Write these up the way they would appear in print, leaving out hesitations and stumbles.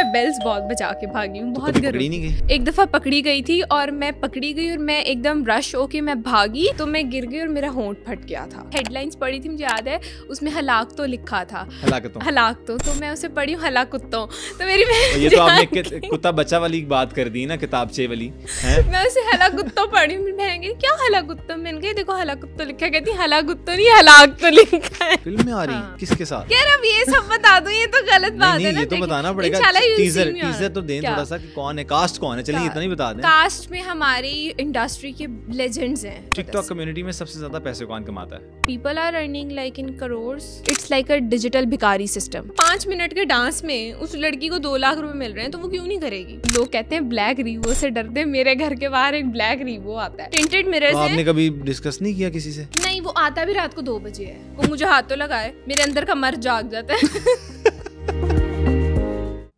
मैं बेल्स बहुत बचा के भागी हूँ, बहुत पकड़ी नहीं गई? एक दफा पकड़ी गई थी और मैं पकड़ी गई और मैं एकदम रश होके मैं भागी तो मैं गिर गई और मेरा होंठ फट गया था। हेडलाइंस पढ़ी थी मुझे याद है, उसमें हलाक तो लिखा था, हलाक तो मैं उसे पढ़ी हूँ हलाक कुत्तों। तो मेरी ये तो आपने कुत्ता बच्चा वाली बात कर दी ना, किताबचे वाली है? मैं उसे हलाक कुत्तों पढ़ी हूँ। मैं कही क्या हलाक कुत्तों, मैंने कहा देखो हलाक कुत्तों लिखा है, कहती हलाक कुत्तों नहीं हलाक तो लिखा है। फिल्म में आ रही किसके साथ? यार अब ये सब बता दो, ये तो गलत बात है ना। ये तो बताना पड़ेगा, टीजर तो दें थोड़ा सा कि कौन है, कास्ट कौन है, चलिए इतना ही बता दें। कास्ट में हमारी इंडस्ट्री के लेजेंड्स हैं। टिकटॉक कम्युनिटी में सबसे ज्यादा पैसे कौन कमाता है? People are earning like in crore. It's like a digital भिखारी सिस्टम। 5 मिनट के डांस में उस लड़की को 2 लाख रुपए मिल रहे हैं तो वो क्यों नहीं करेगी? लोग कहते हैं ब्लैक रीवो से डरते हैं, मेरे घर के बाहर एक ब्लैक रीवो आता है टिंटेड मिरर से। आपने कभी डिस्कस नहीं किया किसी से? नहीं, वो आता भी रात को 2 बजे है, वो मुझे हाथ तो लगाए, मेरे अंदर का मर्द जाग जाता है।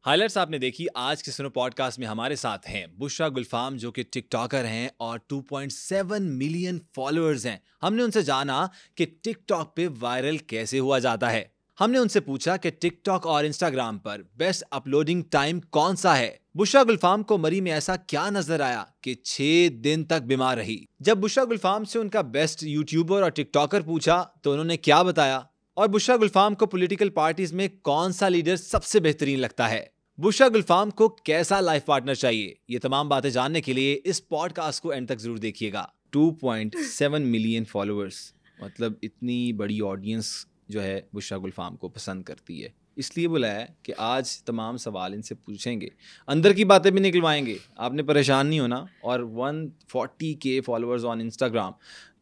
हाइलाइट्स आपने देखी। आज के सुनो पॉडकास्ट में हमारे साथ हैं बुशरा गुलफाम, जो कि टिकटॉकर हैं और 2.7 मिलियन फॉलोअर्स हैं। हमने उनसे जाना कि टिकटॉक पे वायरल कैसे हुआ जाता है। हमने उनसे पूछा कि टिकटॉक और इंस्टाग्राम पर बेस्ट अपलोडिंग टाइम कौन सा है। बुशरा गुलफाम को मरी में ऐसा क्या नजर आया कि 6 दिन तक बीमार रही। जब बुशरा गुलफाम से उनका बेस्ट यूट्यूबर और टिकटॉकर पूछा तो उन्होंने क्या बताया, और बुशरा गुलफाम को पॉलिटिकल पार्टीज में कौन सा लीडर सबसे बेहतरीन लगता है, बुशरा गुलफाम को कैसा लाइफ पार्टनर चाहिए, ये तमाम बातें जानने के लिए इस पॉडकास्ट को एंड तक जरूर देखिएगा। 2.7 मिलियन फॉलोअर्स, मतलब इतनी बड़ी ऑडियंस जो है बुशरा गुलफाम को पसंद करती है। इसलिए बुलाया है कि आज तमाम सवाल इनसे पूछेंगे, अंदर की बातें भी निकलवाएंगे, आपने परेशान नहीं होना। और 140K फॉलोअर्स ऑन इंस्टाग्राम,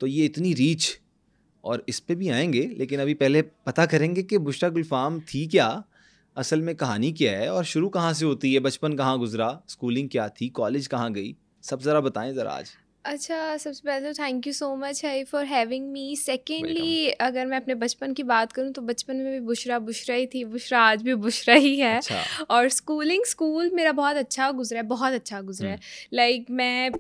तो ये इतनी रीच, और इस पे भी आएंगे, लेकिन अभी पहले पता करेंगे कि बुशरा गुलफाम थी क्या, असल में कहानी क्या है और शुरू कहाँ से होती है, बचपन कहाँ गुजरा, स्कूलिंग क्या थी, कॉलेज कहाँ गई, सब ज़रा बताएं ज़रा आज। अच्छा, सबसे पहले तो थैंक यू सो मच है फॉर हैविंग मी। सेकेंडली अगर मैं अपने बचपन की बात करूं तो बचपन में भी बुशरा ही थी, बुशरा आज भी बुशरा ही है। अच्छा। और स्कूल मेरा बहुत अच्छा गुजरा है। लाइक मैं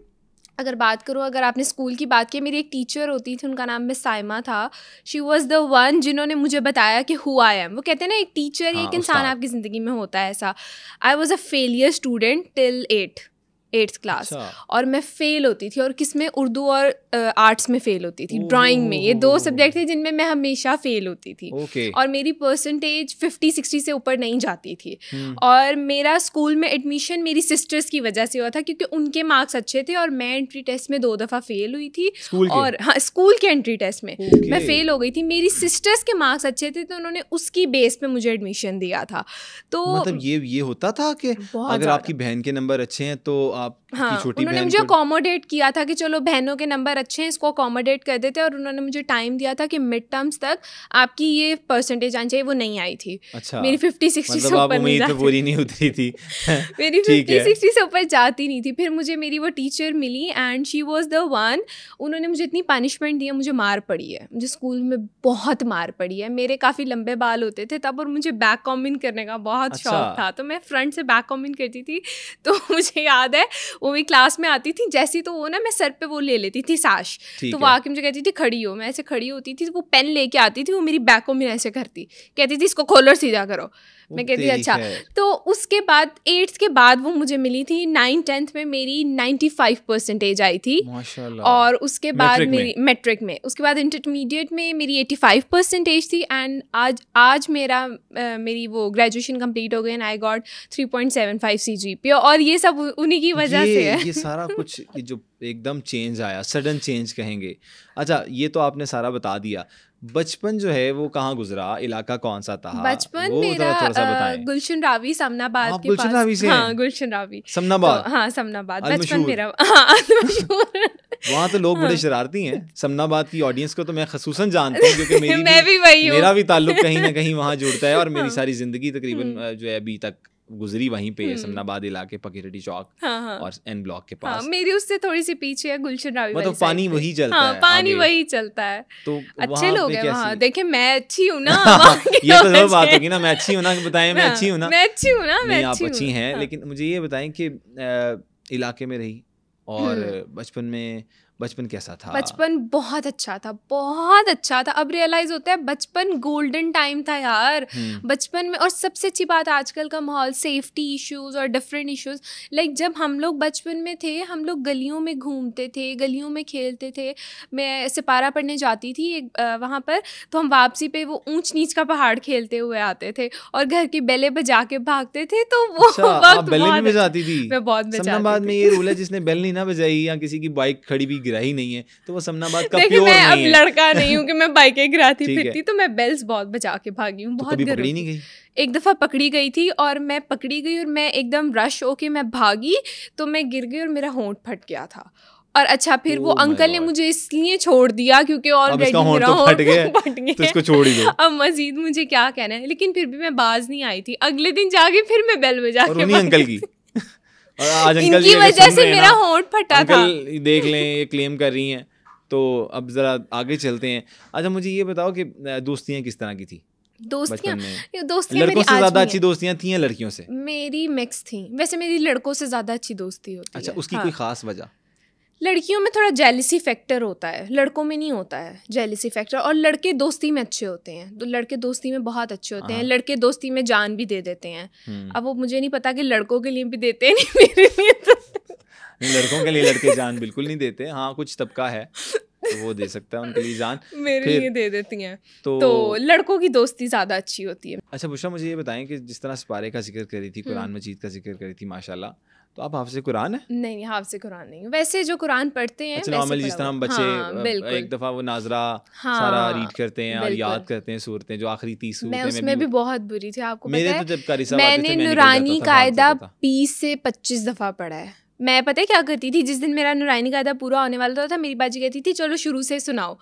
अगर बात करूँ, अगर आपने स्कूल की बात की, मेरी एक टीचर होती थी, उनका नाम मिस साइमा था। शी वॉज द वन जिन्होंने मुझे बताया कि हु आई एम। वो कहते हैं ना एक टीचर या एक इंसान आपकी ज़िंदगी में होता है ऐसा। I was a failure student till 8th class. और मैं फेल होती थी, और किसमें, उर्दू और आर्ट्स में फेल होती थी, ड्राइंग में। ये 2 सब्जेक्ट थे जिनमें मैं हमेशा फेल होती थी। और मेरी परसेंटेज 50-60 से ऊपर नहीं जाती थी। और मेरा स्कूल में एडमिशन मेरी सिस्टर्स की वजह से हुआ था, क्योंकि उनके मार्क्स अच्छे थे और मैं एंट्री टेस्ट में 2 दफ़ा फेल हुई थी। और हाँ, स्कूल के एंट्री टेस्ट में मैं फेल हो गई थी। मेरी सिस्टर्स के मार्क्स अच्छे थे तो उन्होंने उसकी बेस पे मुझे एडमिशन दिया था। तो मतलब ये होता था कि अगर आपकी बहन के नंबर अच्छे हैं तो आप छोटी उन्होंने मुझे अकोमोडेट किया था कि चलो बहनों के नंबर अच्छे हैं, इसको अकोमोडेट कर देते। और उन्होंने मुझे टाइम दिया था कि मिड टर्म्स तक आपकी ये परसेंटेज आनी चाहिए। वो नहीं आई थी। अच्छा। मेरी 50-60 से ऊपर नहीं जाती, पूरी नहीं उतरी थी। मेरी 50-60 से ऊपर जाती नहीं थी। फिर मुझे मेरी वो टीचर मिली and she was the one. उन्होंने मुझे इतनी पनिशमेंट दी, मुझे मार पड़ी है, मुझे स्कूल में बहुत मार पड़ी है। मेरे काफ़ी लंबे बाल होते थे तब, और मुझे बैक कॉम्बिंग करने का बहुत शौक था, तो मैं फ्रंट से बैक कॉम्बिंग करती थी। तो मुझे याद है वो मेरी क्लास में आती थी, जैसी तो वो ना मैं सर पे वो ले लेती थी साश, तो वो आके मुझे कहती थी खड़ी हो। मैं ऐसे खड़ी होती थी, वो पेन लेके आती थी, वो मेरी बैक को मैं ऐसे करती, कहती थी इसको खोलो और सीधा करो। मैं कहती थी अच्छा। तो उसके बाद 8th के बाद वो मुझे मिली थी। 9th-10th में मेरी 95% आई थी माशाल्लाह। और उसके बाद मेरी मैट्रिक में, उसके बाद इंटरमीडिएट में मेरी 85% थी। एंड आज मेरी वो ग्रेजुएशन कंप्लीट हो गई एंड आई गॉट 3.75 CGPA। और ये सब उन्हीं की वजह से है। ये सारा कुछ जो एकदम चेंज आया, सडन चेंज कहेंगे। अच्छा, ये तो आपने सारा बता दिया। बचपन जो है वो कहाँ गुजरा, इलाका कौन सा था? बचपन मेरा गुलशन रावी समनाबाद के पास। गुलशन रावी से? हाँ, गुलशन रावी समनाबाद। तो, हाँ समनाबाद बचपन मेरा। हाँ, वहाँ तो लोग बड़े शरारती हैं। समनाबाद की ऑडियंस को तो मैं खसूसन जानता हूँ, क्योंकि मेरा भी ताल्लुक कहीं ना कहीं वहाँ जुड़ता है। और मेरी सारी जिंदगी तकरीबन जो है अभी तक गुजरी वहीं पे है, समनाबाद इलाके, पकीरटी चौक और एन ब्लॉक के पास। मेरी उससे थोड़ी सी पीछे है गुलशन रावी। मतलब पानी वही चलता है। पानी वही चलता है। तो अच्छे लोग हैं वहाँ। देखिए मैं अच्छी हूँ ना। ये तो जरूर बात होगी ना, मैं अच्छी हूँ ना, बताएं मैं अच्छी हूँ ना। मैं अच्छी हूँ ना, मैं आप अच्छी हैं। लेकिन मुझे ये बताएं कि इलाके में रही और बचपन में बचपन कैसा था? बचपन बहुत अच्छा था, बहुत अच्छा था। अब रियलाइज होता है बचपन गोल्डन टाइम था यार बचपन में। और सबसे अच्छी बात आजकल का माहौल, सेफ्टी इश्यूज और डिफरेंट इश्यूज। लाइक जब हम लोग बचपन में थे, हम लोग गलियों में घूमते थे, गलियों में खेलते थे। मैं सिपारा पढ़ने जाती थी वहाँ पर, तो हम वापसी पे वो ऊंच नीच का पहाड़ खेलते हुए आते थे और घर की बेलें बजा के भागते थे। तो वो वक्त बेलें भी बजाती थी? मैं बहुत बजाती समनाबाद में ये रूल है, जिसने बेल नहीं ना बजाई या किसी की बाइक खड़ी भी गिरा ही नहीं है तो वो समनाबाद का प्योर नहीं है। मैं अब लड़का नहीं हूँ कि मैं बाइकें गिराती फिरती, तो मैं बेल्स बहुत बजा के भागी हूँ। बहुत कभी पकड़ी नहीं गई? एक दफ़ा पकड़ी गई थी और मैं पकड़ी गई और मैं एकदम रश होके मैं भागी तो मैं गिर गई और मेरा होंठ फट गया था। और अच्छा फिर वो अंकल ने मुझे इसलिए छोड़ दिया क्योंकि ऑलरेडी मेरा होंठ फट गया तो इसको छोड़ ही दो। अब मजीद मुझे क्या कहना है, लेकिन फिर भी मैं बाज नहीं आई थी। अगले दिन जाके फिर मैं बेल बजा के उन्हीं अंकल की और आज अंकल इनकी वजह से मेरा होंठ फटा था। अंकल देख लें ये क्लेम कर रही हैं। तो अब जरा आगे चलते हैं। अच्छा मुझे ये बताओ कि दोस्तियाँ किस तरह की थी? दोस्तियाँ लड़कों से ज्यादा अच्छी दोस्तियाँ थी या लड़कियों से? मेरी मिक्स थी। वैसे मेरी लड़कों से ज्यादा अच्छी दोस्ती होती है। अच्छा, उसकी कोई खास वजह? लड़कियों में थोड़ा जेलिसी फैक्टर होता है, लड़कों में नहीं होता है जेलिसी फैक्टर। और लड़के दोस्ती में अच्छे होते हैं, तो लड़के दोस्ती में बहुत अच्छे होते हैं। लड़के दोस्ती में जान भी दे देते हैं। अब वो मुझे नहीं पता कि लड़कों के लिए भी देते हैं, नहीं मेरे लिए तो लड़कों के लिए लड़के जान बिल्कुल नहीं देते। हाँ कुछ तबका है तो वो दे सकता है उनके लिए जान, मेरे लिए दे देती हैं। तो लड़कों की दोस्ती ज़्यादा अच्छी होती है। अच्छा बुशरा मुझे ये बताएं कि जिस तरह सिपारे का जिक्र करी थी, कुरान मजीद का जिक्र करी थी माशाल्लाह, तो आप हाफ़िज़ कुरान है? नहीं, हाफ़िज़ कुरान नहीं, वैसे जो कुरान पढ़ते हैं। अच्छा नॉर्मली जिस तरह हम बच्चे एक दफ़ा वो नाजरा सारा रीड करते हैं और याद करते हैं सूरतें, जो आखिरी 30 सूरतें। मैं उसमें भी बहुत बुरी थी, आपको मेरे पता है? तो जब कारी साहब आते थे मैंने नूरानी कायदा 20 से 25 दफ़ा पढ़ा है। मैं पता है क्या करती थी, जिस दिन मेरा नूरानी कायदा पूरा होने वाला था मेरी बाजी कहती थी चलो शुरू से सुनाओ।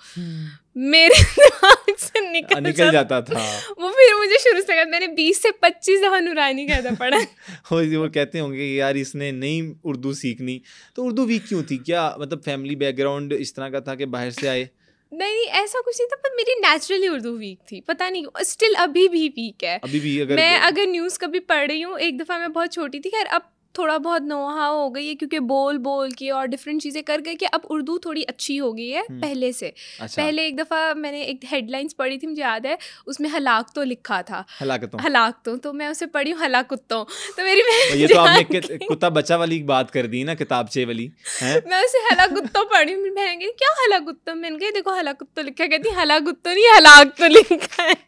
मेरे दिमाग से निकल जाता था वो। फिर मुझे शुरू से मैंने 20 से 25 दफ़ा नूरानी कायदा पढ़ा। वो कहते होंगे कि यार इसने नहीं उर्दू सीखनी, तो उर्दू वीक क्यों थी? क्या मतलब फैमिली बैकग्राउंड इस तरह का था कि बाहर से आए? नहीं ऐसा कुछ नहीं था, पर मेरी नेचुरली उर्दू वीक थी, पता नहीं स्टिल अभी भी वीक है। अभी भी अगर न्यूज़ कभी पढ़ रही हूँ, एक दफ़ा मैं बहुत छोटी थी, खैर अब थोड़ा बहुत नोहा हो गई है क्योंकि बोल के और डिफरेंट चीज़ें कर गए कि अब उर्दू थोड़ी अच्छी हो गई है पहले से। अच्छा। पहले एक दफ़ा मैंने एक हेडलाइंस पढ़ी थी, मुझे याद है, उसमें हलाक तो लिखा था, हलाक तो मैं उसे पढ़ी हूँ हलाकुत्तों। तो मेरी ये तो आपने कुत्ता बच्चा वाली बात कर दी ना, किताबचे वाली है? मैं उसे हलाकुत्तों पढ़ी हूँ। बहन कहती क्या हलाकुत्तों? मैंने कहा देखो हलाकुत्तों लिखा, कहती हलाकुत्तों नहीं हलाक तो लिखा है।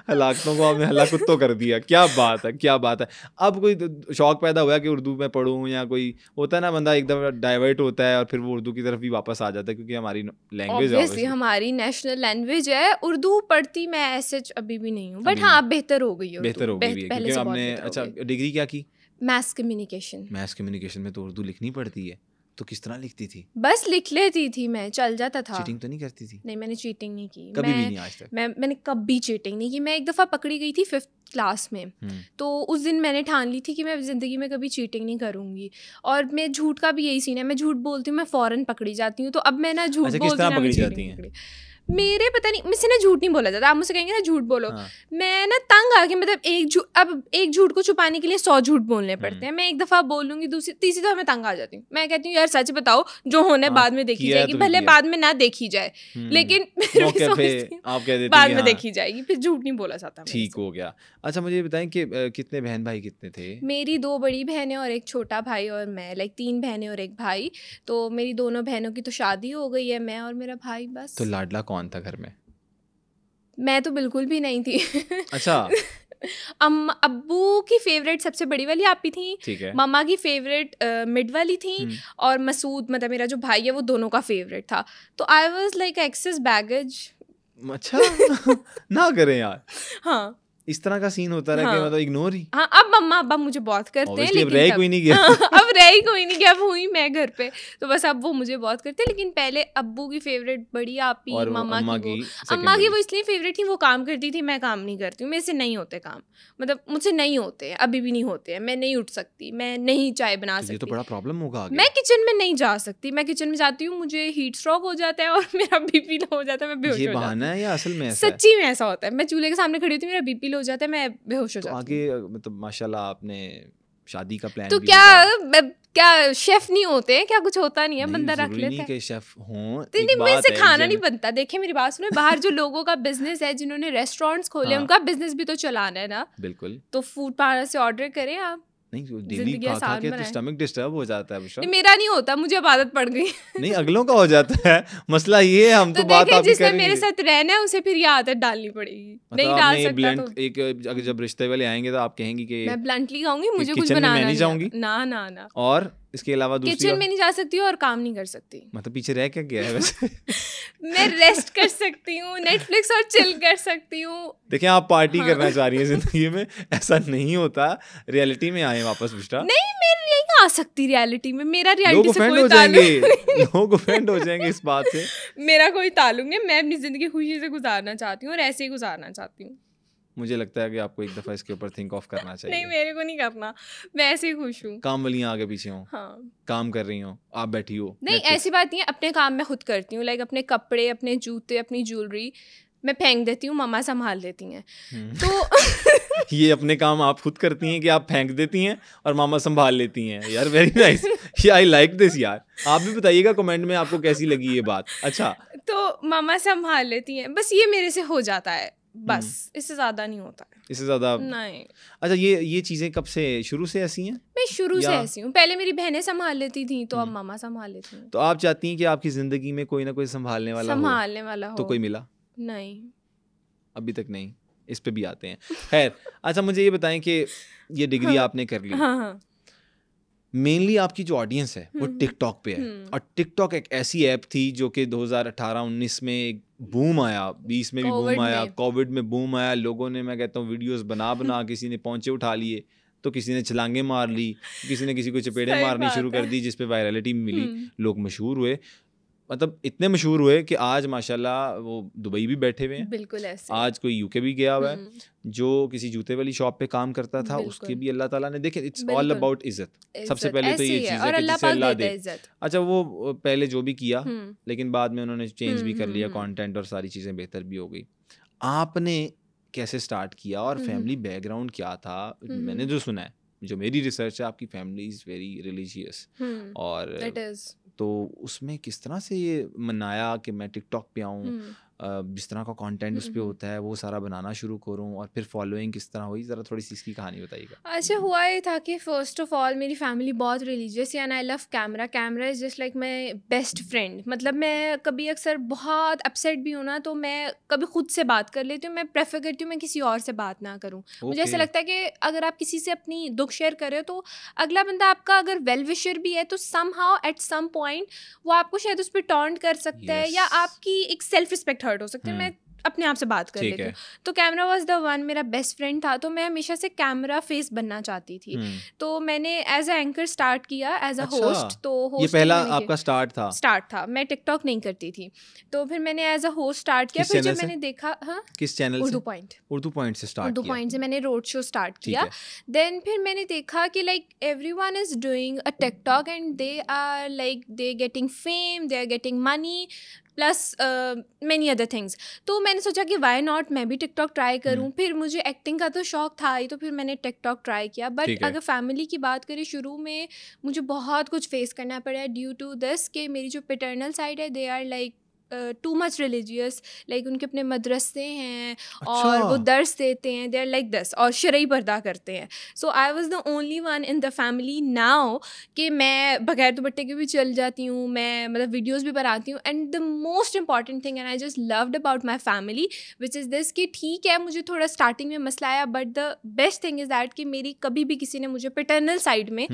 हलाकतों को आपने हलाकुत्तों कर दिया। क्या बात है, क्या बात है। अब कोई शौक पैदा हुआ कि उर्दू में पढ़ूं, या कोई होता है ना बंदा एकदम डाइवर्ट होता है और फिर वो उर्दू की तरफ भी वापस आ जाता है क्योंकि हमारी लैंग्वेज है, हमारी नेशनल लैंग्वेज है। उर्दू पढ़ती मैं ऐसे अभी भी नहीं हूँ, बट हाँ अब बेहतर हो गई है, बेहतर हो गई है क्योंकि आपने अच्छा डिग्री क्या की? Maths communication. मैथ्स कम्युनिकेशन में तो उर्दू लिखनी पड़ती है, तो किस तरह लिखती थी? बस लिख लेती थी मैं, चल जाता था। चीटिंग तो नहीं करती थी? नहीं मैंने चीटिंग नहीं की, कभी भी नहीं आज तक। मैंने कभी चीटिंग नहीं की। मैं एक दफ़ा पकड़ी गई थी 5th क्लास में, तो उस दिन मैंने ठान ली थी कि मैं ज़िंदगी में कभी चीटिंग नहीं करूँगी। और मैं झूठ का भी यही सीन है, मैं झूठ बोलती हूँ मैं फ़ौरन पकड़ी जाती हूँ। तो अब मैं ना झूठ बोलती हूँ, पकड़ी जाती हैं? मेरे पता नहीं, मुझसे ना झूठ नहीं बोला जाता। आप मुझसे कहेंगे ना झूठ बोलो, मैं ना तंग आके मतलब एक झूठ को छुपाने के लिए 100 झूठ बोलने पड़ते हैं। मैं एक दफ़ा बोलूँगी, दूसरी तीसरी दफ़ा मैं तंग आ जाती हूँ। मैं कहती हूँ यार सच बताओ, जो होने बाद में देखी जाएगी, भले बाद में ना देखी जाए, लेकिन बाद में देखी जाएगी। फिर झूठ नहीं बोला जाता। ठीक हो गया। अच्छा मुझे बताएं कि कितने बहन भाई कितने थे? मेरी 2 बड़ी बहनें और एक छोटा भाई, और मैं 3 बहनें और एक भाई। तो मेरी दोनों बहनों की तो शादी हो गई है, मैं और मेरा भाई बस। तो लाडला कौन था घर में? मैं तो बिल्कुल भी नहीं थी। अच्छा। अब्बू की फेवरेट सबसे बड़ी वाली आप ही थी, ठीक है। मामा की फेवरेट मिड वाली थी, और मसूद मतलब मेरा जो भाई है वो दोनों का फेवरेट था। तो I was like excess baggage. अच्छा ना करें यार। हाँ इस तरह का सीन होता रहा कि मतलब इग्नोर ही। हाँ अब मम्मा अब्बा मुझे बहुत करते हैं, लेकिन अब रह कोई नहीं गया। अब रह कोई नहीं गया, अब हुई मैं घर पे, तो बस अब वो मुझे बहुत करते हैं। लेकिन पहले अब्बू की फेवरेट बड़ी आपी, मामा की वो इसलिए फेवरेट थी, वो काम करती थी, मैं काम नहीं करती हूँ, मेरे से नहीं होते काम, मतलब मुझसे नहीं होते हैं, अभी भी नहीं होते हैं। मैं नहीं उठ सकती, मैं नहीं चाय बना सकती। ये तो बड़ा प्रॉब्लम होगा। मैं किचन में नहीं जा सकती, मैं किचन में जाती हूँ मुझे हीट स्ट्रोक हो जाता है और मेरा बीपी लो हो जाता है, मैं बेहोश हो जाती हूँ। ये बहाना है या असल में ऐसा है? सच्ची में ऐसा होता है। मैं चूल्हे के सामने खड़ी होती हूँ, मेरा बीपी लो हो जाता है, मैं बेहोश हो जाती हूँ। आगे मतलब माशाल्लाह आपने शादी का प्लान तो क्या क्या शेफ नहीं होते हैं क्या? कुछ होता नहीं है, बंदा रख लेता है। नहीं शेफ हों, नहीं मेरे से खाना नहीं बनता। देखिए मेरी बात सुनो, बाहर जो लोगों का बिजनेस है, जिन्होंने रेस्टोरेंट्स खोले, उनका बिजनेस भी तो चलाना है ना। बिल्कुल, तो फूड पार्लर से ऑर्डर करें आप। नहीं डेली खा के तो स्टमक डिस्टर्ब हो जाता है बुशरा। मेरा नहीं होता, मुझे अब आदत पड़ गई। नहीं अगलों का हो जाता है, मसला ये है। हम तो बात आपकी जिसने मेरे साथ रहना है उसे फिर ये आदत डालनी पड़ेगी। नहीं डाल सकता तो एक अगर जब रिश्ते वाले आएंगे तो आप कहेंगी कि मैं ब्लंटली कहूंगी मुझे कुछ बनाना नहीं जाऊंगी। ना और इसके अलावा किचन में नहीं जा सकती हूँ और काम नहीं कर सकती। मतलब पीछे रह क्या गया है वैसे? मैं रेस्ट कर सकती हूँ, नेटफ्लिक्स और चिल कर सकती हूँ। देखिए आप पार्टी करना चाह रही हैं जिंदगी में, ऐसा नहीं होता। रियलिटी में आए वापस बुशरा। नहीं मैं नहीं आ सकती रियलिटी में, मेरा रियलिटी से कोई लोग ऑफेंड हो जाएंगे इस बात से। मेरा कोई ताल्लुक नहीं, मैं अपनी जिंदगी खुशी से गुजारना चाहती हूँ और ऐसे ही गुजारना चाहती हूँ। मुझे लगता है कि आपको एक दफा इसके ऊपर थिंक ऑफ करना चाहिए। नहीं मेरे को नहीं करना, मैं ऐसे ही खुश हूँ। काम वाली आगे पीछे हो, हाँ काम कर रही हो, आप बैठी हो। नहीं ऐसी बात नहीं है, अपने काम मैं खुद करती हूँ। लाइक अपने कपड़े, अपने जूते, अपनी ज्वेलरी मैं फेंक देती हूँ, मम्मा संभाल लेती हैं। तो ये अपने काम आप खुद करती हैं कि आप फेंक देती हैं और मामा संभाल लेती हैं? यार very nice, I like this यार। आप भी बताइएगा कमेंट में आपको कैसी लगी ये बात। अच्छा तो मामा संभाल लेती हैं, बस ये मेरे से हो जाता है, बस इससे ज्यादा नहीं होता है। इससे ज्यादा नहीं। अच्छा ये चीजें कब से शुरू से ऐसी हैं? मैं शुरू से ऐसी हूँ, पहले मेरी बहनें संभाल लेती थी तो अब मामा संभाल लेती हैं। तो आप चाहती हैं कि आपकी जिंदगी में कोई ना कोई संभालने वाला हो? तो कोई मिला नहीं अभी तक नहीं। इस पे भी आते हैं। खैर अच्छा मुझे ये बताएं कि ये डिग्री आपने कर ली, मेनली आपकी जो ऑडियंस है वो टिकटॉक पे है, और टिकटॉक एक ऐसी ऐप थी जो कि 2018-19 में एक बूम आया, 20 में भी बूम आया, कोविड में बूम आया। लोगों ने, मैं कहता हूँ, वीडियोस बना किसी ने पहुंचे उठा लिए, तो किसी ने छलांगे मार ली, किसी ने किसी को चपेड़े मारनी शुरू कर दी, जिस पे वायरलिटी मिली, लोग मशहूर हुए। मतलब इतने मशहूर हुए कि आज माशाल्लाह वो दुबई भी बैठे हुए हैं। बिल्कुल ऐसे। आज कोई यूके भी गया हुआ है। जो किसी जूते वाली शॉप पे काम करता था उसके भी अल्लाह ताला ने, देखे इट्स ऑल अबाउट इज्जत। सबसे पहले तो ये चीज़ है कि जिसे अल्लाह दे। अच्छा वो पहले जो भी किया, लेकिन बाद में उन्होंने चेंज भी कर लिया, कंटेंट और सारी चीज़ें बेहतर भी हो गई। आपने कैसे स्टार्ट किया और फैमिली बैकग्राउंड क्या था? मैंने जो सुना है, जो मेरी रिसर्च है, आपकी फैमिली इज़ वेरी रिलीजियस, और तो उसमें किस तरह से ये मनाया कि मैं टिकटॉक पे आऊँ, जिस तरह का कंटेंट उस पे होता है वो सारा बनाना शुरू करूँ, और फिर फॉलोइंग किस तरह हुई? ज़रा थोड़ी सी इसकी कहानी बताइएगा। अच्छा हुआ ये था कि फ़र्स्ट ऑफ ऑल मेरी फैमिली बहुत रिलीजियस है and I love camera is just like my best friend. मतलब मैं कभी अक्सर बहुत अपसेट भी हूँ ना, तो मैं कभी खुद से बात कर लेती हूँ। मैं प्रेफर करती हूँ मैं किसी और से बात ना करूँ। मुझे ऐसा लगता है कि अगर आप किसी से अपनी दुख शेयर कर रहे हो तो अगला बंदा आपका अगर वेल विशर भी है तो somehow at some point वो आपको शायद उस पर टॉन्ट कर सकता है, या आपकी एक सेल्फ रिस्पेक्ट हर्ट हो सकता है। मैं अपने आप से बात कर लेती हूँ। तो कैमरा वॉज द वन, मेरा बेस्ट फ्रेंड था, तो मैं हमेशा से कैमरा फेस बनना चाहती थी। तो मैंने एज अ एंकर स्टार्ट किया, एज अ होस्ट। तो होस्ट ये पहला आपका स्टार्ट था? मैं टिकटॉक नहीं करती थी, तो फिर मैंने एज अ होस्ट स्टार्ट किया। फिर जब मैंने देखा, हाँ किस चैनल? उर्दू पॉइंट से स्टार्ट किया। उर्दू पॉइंट से मैंने रोड शो स्टार्ट किया। देन फिर मैंने देखा कि like everyone is doing a TikTok and they are like they getting fame, they are getting money plus many other things. तो मैंने सोचा कि वाई नॉट मैं भी टिकटॉक ट्राई करूँ। फिर मुझे एक्टिंग का तो शौक था ही, तो फिर मैंने टिकटॉक ट्राई किया। बट अगर फैमिली की बात करें, शुरू में मुझे बहुत कुछ फेस करना पड़ा ड्यू टू दिस कि मेरी जो पैटर्नल साइड है they are like too much religious. Like उनके अपने मदरसे हैं और वो दर्स देते हैं, दे आर लाइक दिस, और शरई पर्दा करते हैं। So I was the only one in the family now कि मैं बगैर दुपट्टे के भी चल जाती हूँ, मैं मतलब वीडियोज़ भी बनाती हूँ। And the most important thing and I just loved about my family which is this कि ठीक है मुझे थोड़ा स्टार्टिंग में मसला आया, but the best thing is that कि मेरी कभी भी किसी ने मुझे पैटर्नल साइड में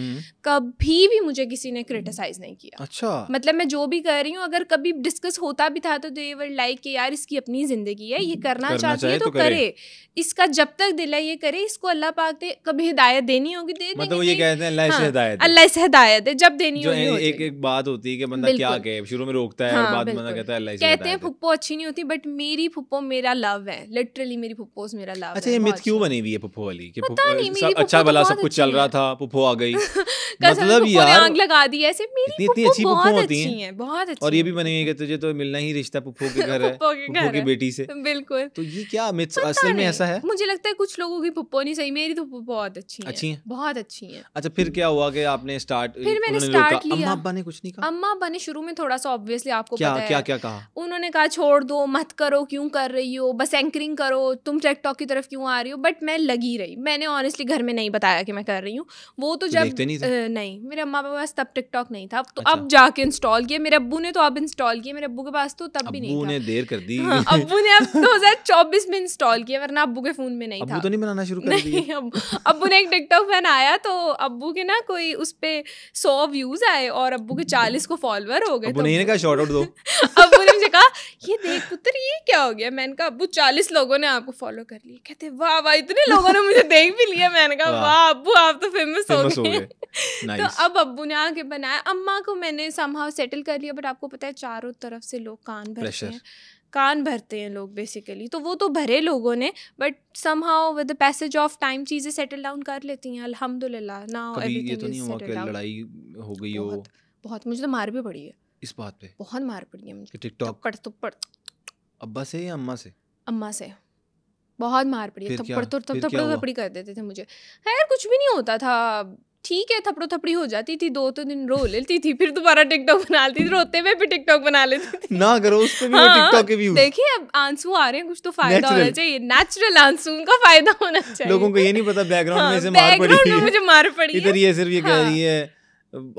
कभी भी मुझे किसी ने क्रिटिसाइज नहीं किया। अच्छा, मतलब मैं जो भी कर रही हूँ, अगर कभी डिस्कस होता भी था तो दे वर लाइक कि यार इसकी अपनी जिंदगी है, ये करना चाहती है तो करे, इसका जब तक दिल है ये करे, इसको अल्लाह पाक दे, कभी हिदायत देनी होगी दे देंगे। मतलब ये कहते हैं अल्लाह से हिदायत, अल्लाह से हिदायत है, जब देनी होगी। एक बात होती है कि बंदा क्या कहे, शुरू में रोकता है और बाद में बंदा कहता है अल्लाह से हिदायत। कहते हैं फुप्पो अच्छी नहीं होती, बट मेरी फुप्पो मेरा लव है, लिटरली मेरी फुप्पो मेरा लव है। अच्छा, ये मिथ क्यों बनी हुई है फुप्पो वाली कि अच्छा भला सब कुछ चल रहा था, फुप्पो आ गई? मतलब यार आग लगा दी ऐसे। मेरी इतनी अच्छी फुप्पो होती है, बहुत अच्छी। और ये भी बनी हुई है कि तुझे तो मिलना मिलना ही रिश्ता पुप्पो के घर है, पुप्पो की बेटी से। बिल्कुल। तो ये क्या मिथ्स असल में ऐसा है? मुझे लगता है कुछ लोगों की पुप्पो नहीं सही, मेरी तो पुप्पो बहुत अच्छी है, बहुत अच्छी है। अच्छा, फिर क्या हुआ कि आपने फिर मैंने स्टार्ट लिया। अम्मा अब्बा ने कुछ नहीं कहा? अम्मा अब्बा ने शुरू में थोड़ा सा ऑब्वियसली आपको पता है क्या कहा? उन्होंने कहा छोड़ दो, मत करो, क्यों कर रही हो, बस एंकरिंग करो, तुम टिकटॉक की तरफ क्यों आ रही हो। बट मैं लगी रही। मैंने ऑनेस्टली घर में नहीं बताया कि मैं कर रही हूँ। वो तो जब नहीं, मेरे अम्मा पापा पास तब टिकटॉक नहीं था, तो अब जाके इंस्टॉल किया। मेरे अब्बू ने तो अब इंस्टॉल किया, मेरे अब्बू के पास तो तब भी नहीं था। अब्बू ने देर कर दी। हाँ, अब्बू ने अब 2024 में इंस्टॉल किया, वरना अब्बू के फोन में नहीं था। अब्बू तो नहीं बनाना शुरू कर दिया? अब्बू ने एक टिकटॉक बनाया तो अब्बू के ना कोई उस पे 100 व्यूज आए और अब्बू के 40 को फॉलोअर हो गए। अब्बू ने कहा शॉर्ट आउट दो। अब्बू ने मुझे कहा ये देख पुत्र ये क्या हो गया। मैंने कहा अब्बू 40 लोगों ने आपको फॉलो कर लिया। कहते वाह वाह इतने लोगों ने मुझे देख भी लिया। मैंने कहा वाह अब्बू आप तो फेमस हो गए। तो अब अब्बू ने आके बनाया। अम्मा को मैंने समहाउ सेटल कर लिया। बट आपको पता है चारों तरफ से लोग कान भरते हैं लोग बेसिकली। तो वो तो भरे लोगों ने, but somehow with the passage of time चीजें सेटल डाउन कर लेती हैं अल्हम्दुलिल्लाह। Now everything is settle down. लड़ाई हो गई हो बहुत मुझे तो मार भी पड़ी है इस बात पे। बहुत मार पड़ी है मुझे टिकटॉक थप्पड़ अब्बा से या अम्मा से? अम्मा से बहुत मार पड़ी है। थप्पड़ कर देते थे मुझे। यार कुछ भी नहीं होता था, ठीक है थप्पड़ो थप्पड़ी हो जाती थी, 2 दिन रो लेती थी, फिर दोबारा टिकटॉक बना लेती थी, रोते हुए भी टिकटॉक बना लेती थी। ना करो उस पे भी टिकटॉक के व्यूज। देखिए अब आंसू आ रहे हैं, कुछ तो फायदा होना चाहिए, नेचुरल आंसू का फायदा होना चाहिए। लोगों को ये नहीं पता बैकग्राउंड में से मार पड़ी है, मुझे मार पड़ी है। इधर ये सिर्फ ये कह रही है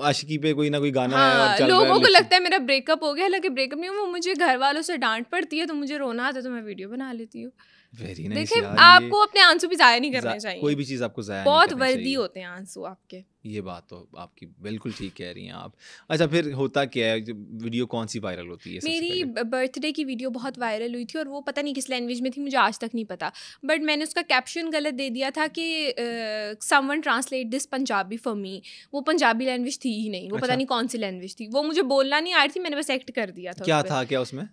आशिकी पे कोई ना कोई गाना है और चल रहा है। लोगों को लगता है मेरा ब्रेकअप हो गया, हालांकि ब्रेकअप नहीं, वो मुझे घर वालों से डांट पड़ती है तो मुझे रोना आता है तो मैं वीडियो बना लेती हूँ। देखिए आपको अपने आंसू भी जाया नहीं करने चाहिए। कोई भी चीज आपको जाया बहुत वर्दी होते हैं आंसू आपके। ये बात तो आपकी बिल्कुल ठीक कह रही हैं आप। अच्छा फिर होता क्या है, वीडियो कौन सी वायरल होती है? मेरी बर्थडे की वीडियो बहुत वायरल हुई थी और वो पता नहीं किस लैंग्वेज में थी, मुझे आज तक नहीं पता। बट मैंने उसका कैप्शन गलत दे दिया था कि someone translate this Punjabi for me. वो पंजाबी लैंग्वेज थी ही नहीं, वो पता नहीं कौन सी लैंग्वेज थी, वो मुझे बोलना नहीं आ रही थी, मैंने बस एक्ट कर दिया था। क्या था क्या उसमें?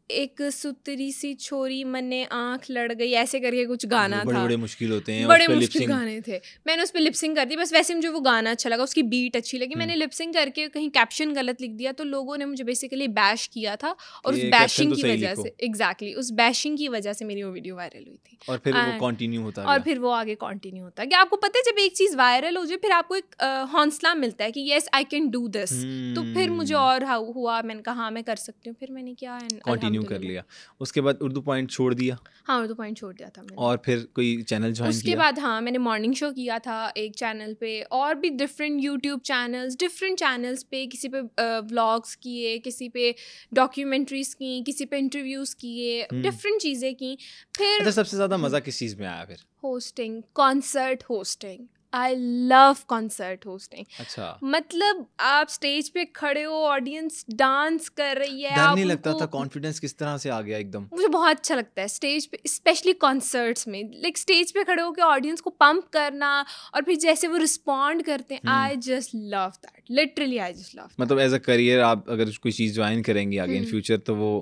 एक सुतरी सी छोरी मने आंख लड़ गई ऐसे करके कुछ गाना था। बड़े मुश्किल होते हैं, बड़े मुश्किल गाने थे। मैंने उस पर लिपसिंग कर दी, बस वैसे मुझे वो गाना अच्छा लगा, उसकी बीट अच्छी लगी, मैंने लिपसिंग करके कहीं कैप्शन गलत लिख दिया तो लोगों ने मुझे बेसिकली बैश किया था और उस बैशिंग की वजह से एग्जैक्टली उस बैशिंग की वजह से मेरी वो वीडियो वायरल हुई थी। और फिर वो कंटिन्यू होता और फिर वो आगे कंटिन्यू होता है कि आपको पता है जब एक चीज वायरल हो जाए फिर आपको एक हौसला मिलता है कि yes I can do this. तो फिर मुझे और हुआ, मैंने कहा हाँ मैं कर सकती हूँ, फिर मैंने किया कंटिन्यू कर लिया। उसके बाद उर्दू पॉइंट छोड़ दिया? हाँ उर्दू पॉइंट छोड़ दिया था मैंने। और फिर कोई चैनल ज्वाइन किया? उसके बाद हाँ मैंने मॉर्निंग शो किया था एक चैनल पे, और भी different YouTube channels, different channels पे, किसी पे व्लॉग्स किए, किसी पे डॉक्यूमेंट्रीज की, किसी पे इंटरव्यूज किए, डिफरेंट चीज़ें की। फिर अच्छा सबसे ज़्यादा मज़ा किस चीज़ में आया फिर? Hosting, concert hosting. I love concert hosting. अच्छा मतलब आप स्टेज पे खड़े हो, ऑडियंस डांस कर रही है, डर नहीं लगता था? कॉन्फिडेंस किस तरह से आ गया एकदम? मुझे बहुत अच्छा लगता है स्टेज पे, स्पेशली कॉन्सर्ट्स में, लाइक स्टेज पे खड़े होकर ऑडियंस को पंप करना और फिर जैसे वो रिस्पॉन्ड करते हैं, I just love that, literally I just love. मतलब एज अ करियर आप अगर कोई चीज़ ज्वाइन करेंगी आगे इन फ्यूचर तो वो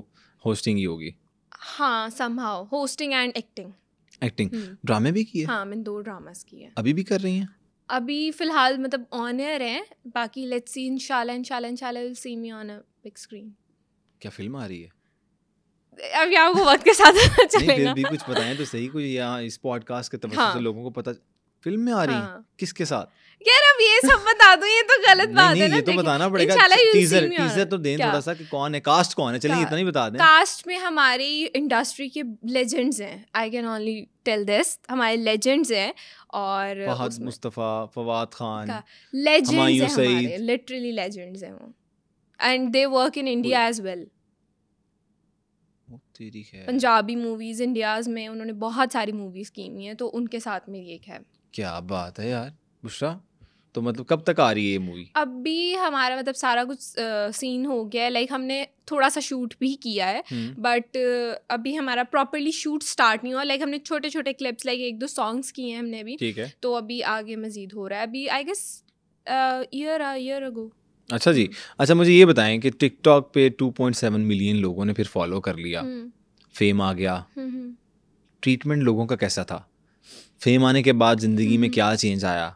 होस्टिंग ही होगी? हाँ somehow hosting and acting. Acting ड्रामे भी किए? हाँ मैंने 2 ड्रामास किए। अभी भी कर रही हैं? अभी फिलहाल मतलब ऑन एयर है, बाकी लेट्स सी इंशाल्लाह will see me on a big screen. क्या फिल्म आ रही है? अभी आपको वक्त के साथ चलेगा। फिर भी कुछ बताएं तो सही, कोई यहाँ इस पॉडकास्ट के तवज्जो से लोगों को पता। फिल्म में आ रही है? किसके साथ? यार अब ये सब बता दो, ये तो गलत बात है ना। ये तो बताना पड़ेगा, टीजर तो दें थोड़ा सा कि कौन है, कास्ट कौन है, चलिए इतना ही बता दें। कास्ट में हमारी इंडस्ट्री के लेजेंड्स हैं, I can only tell this, हमारे लेजेंड्स हैं। और फहद मुस्तफा, फवाद खान, लेजेंड्स हैं हमारे, लिटरली लेजेंड्स हैं वो, and they work in India as well. Punjabi movies India's में उन्होंने बहुत सारी मूवीज की हुई हैं, तो उनके साथ में एक है। क्या बात है यार बुशरा। तो मतलब कब तक आ रही है ये मूवी? अभी हमारा मतलब सारा कुछ सीन हो गया है, लाइक हमने थोड़ा सा शूट भी किया है, बट अभी हमारा प्रॉपर्ली शूट स्टार्ट नहीं हुआ। लाइक हमने छोटे छोटे क्लिप्स, लाइक 1-2 सॉन्ग्स किए हैं हमने अभी, ठीक है। तो अभी आगे मजीद हो रहा है, अभी आई गेस ईयर अगो। अच्छा जी। अच्छा मुझे ये बताएं कि टिकटॉक पे 2.7 मिलियन लोगों ने फिर फॉलो कर लिया, फेम आ गया, ट्रीटमेंट लोगों का कैसा था? फेम आने के बाद जिंदगी में क्या चेंज आया?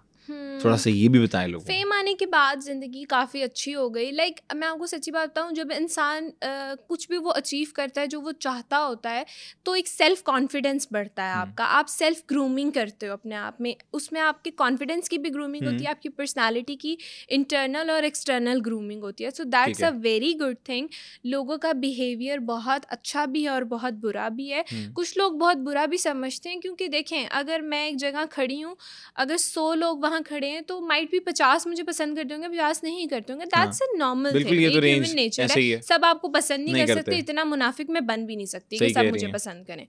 थोड़ा सा ये भी बताएं लोगों को। फेम आने के बाद ज़िंदगी काफ़ी अच्छी हो गई। लाइक मैं आपको सच्ची बात बताऊँ, जब इंसान कुछ भी वो अचीव करता है जो वो चाहता होता है, तो एक सेल्फ कॉन्फिडेंस बढ़ता है आपका। आप सेल्फ ग्रूमिंग करते हो अपने आप में, उसमें आपके कॉन्फिडेंस की भी ग्रूमिंग होती है, आपकी पर्सनैलिटी की इंटरनल और एक्सटर्नल ग्रूमिंग होती है। So that's a very good thing. लोगों का बिहेवियर बहुत अच्छा भी है और बहुत बुरा भी है। कुछ लोग बहुत बुरा भी समझते हैं, क्योंकि देखें, अगर मैं एक जगह खड़ी हूँ, अगर 100 लोग वहाँ खड़े हैं, तो माइट भी 50 मुझे पसंद करते होंगे, 50 नहीं करते होंगे। दैट्स अ नॉर्मल थिंग, एक ह्यूमन नेचर है। सब आपको पसंद नहीं कर सकते, इतना मुनाफिक मैं बन भी नहीं सकती कि सब मुझे पसंद करें।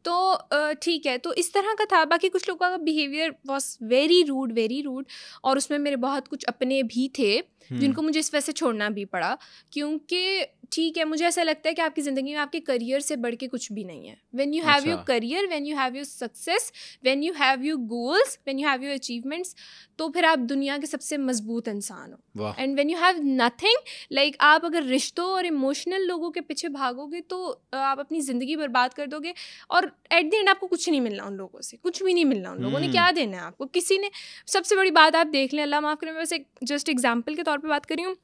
तो ठीक है, तो इस तरह का था। बाकी कुछ लोगों का बिहेवियर वॉज वेरी रूड, और उसमें मेरे बहुत कुछ अपने भी थे जिनको मुझे इस वजह से छोड़ना भी पड़ा। क्योंकि ठीक है, मुझे ऐसा लगता है कि आपकी ज़िंदगी में आपके करियर से बढ़ के कुछ भी नहीं है। When you have your career, when you have your success, when you have your goals, when you have your achievements, तो फिर आप दुनिया के सबसे मजबूत इंसान हो। And when you have nothing, like आप अगर रिश्तों और इमोशनल लोगों के पीछे भागोगे तो आप अपनी ज़िंदगी बर्बाद कर दोगे, और एट द एंड आपको कुछ नहीं मिलना उन लोगों से, कुछ भी नहीं मिलना। उन लोगों ने क्या देना है आपको? किसी ने, सबसे बड़ी बात आप देख लें, अल्लाह माफ़ करें, मैं बस एक जस्ट एग्जाम्पल के तौर पर बात कर रही हूँ।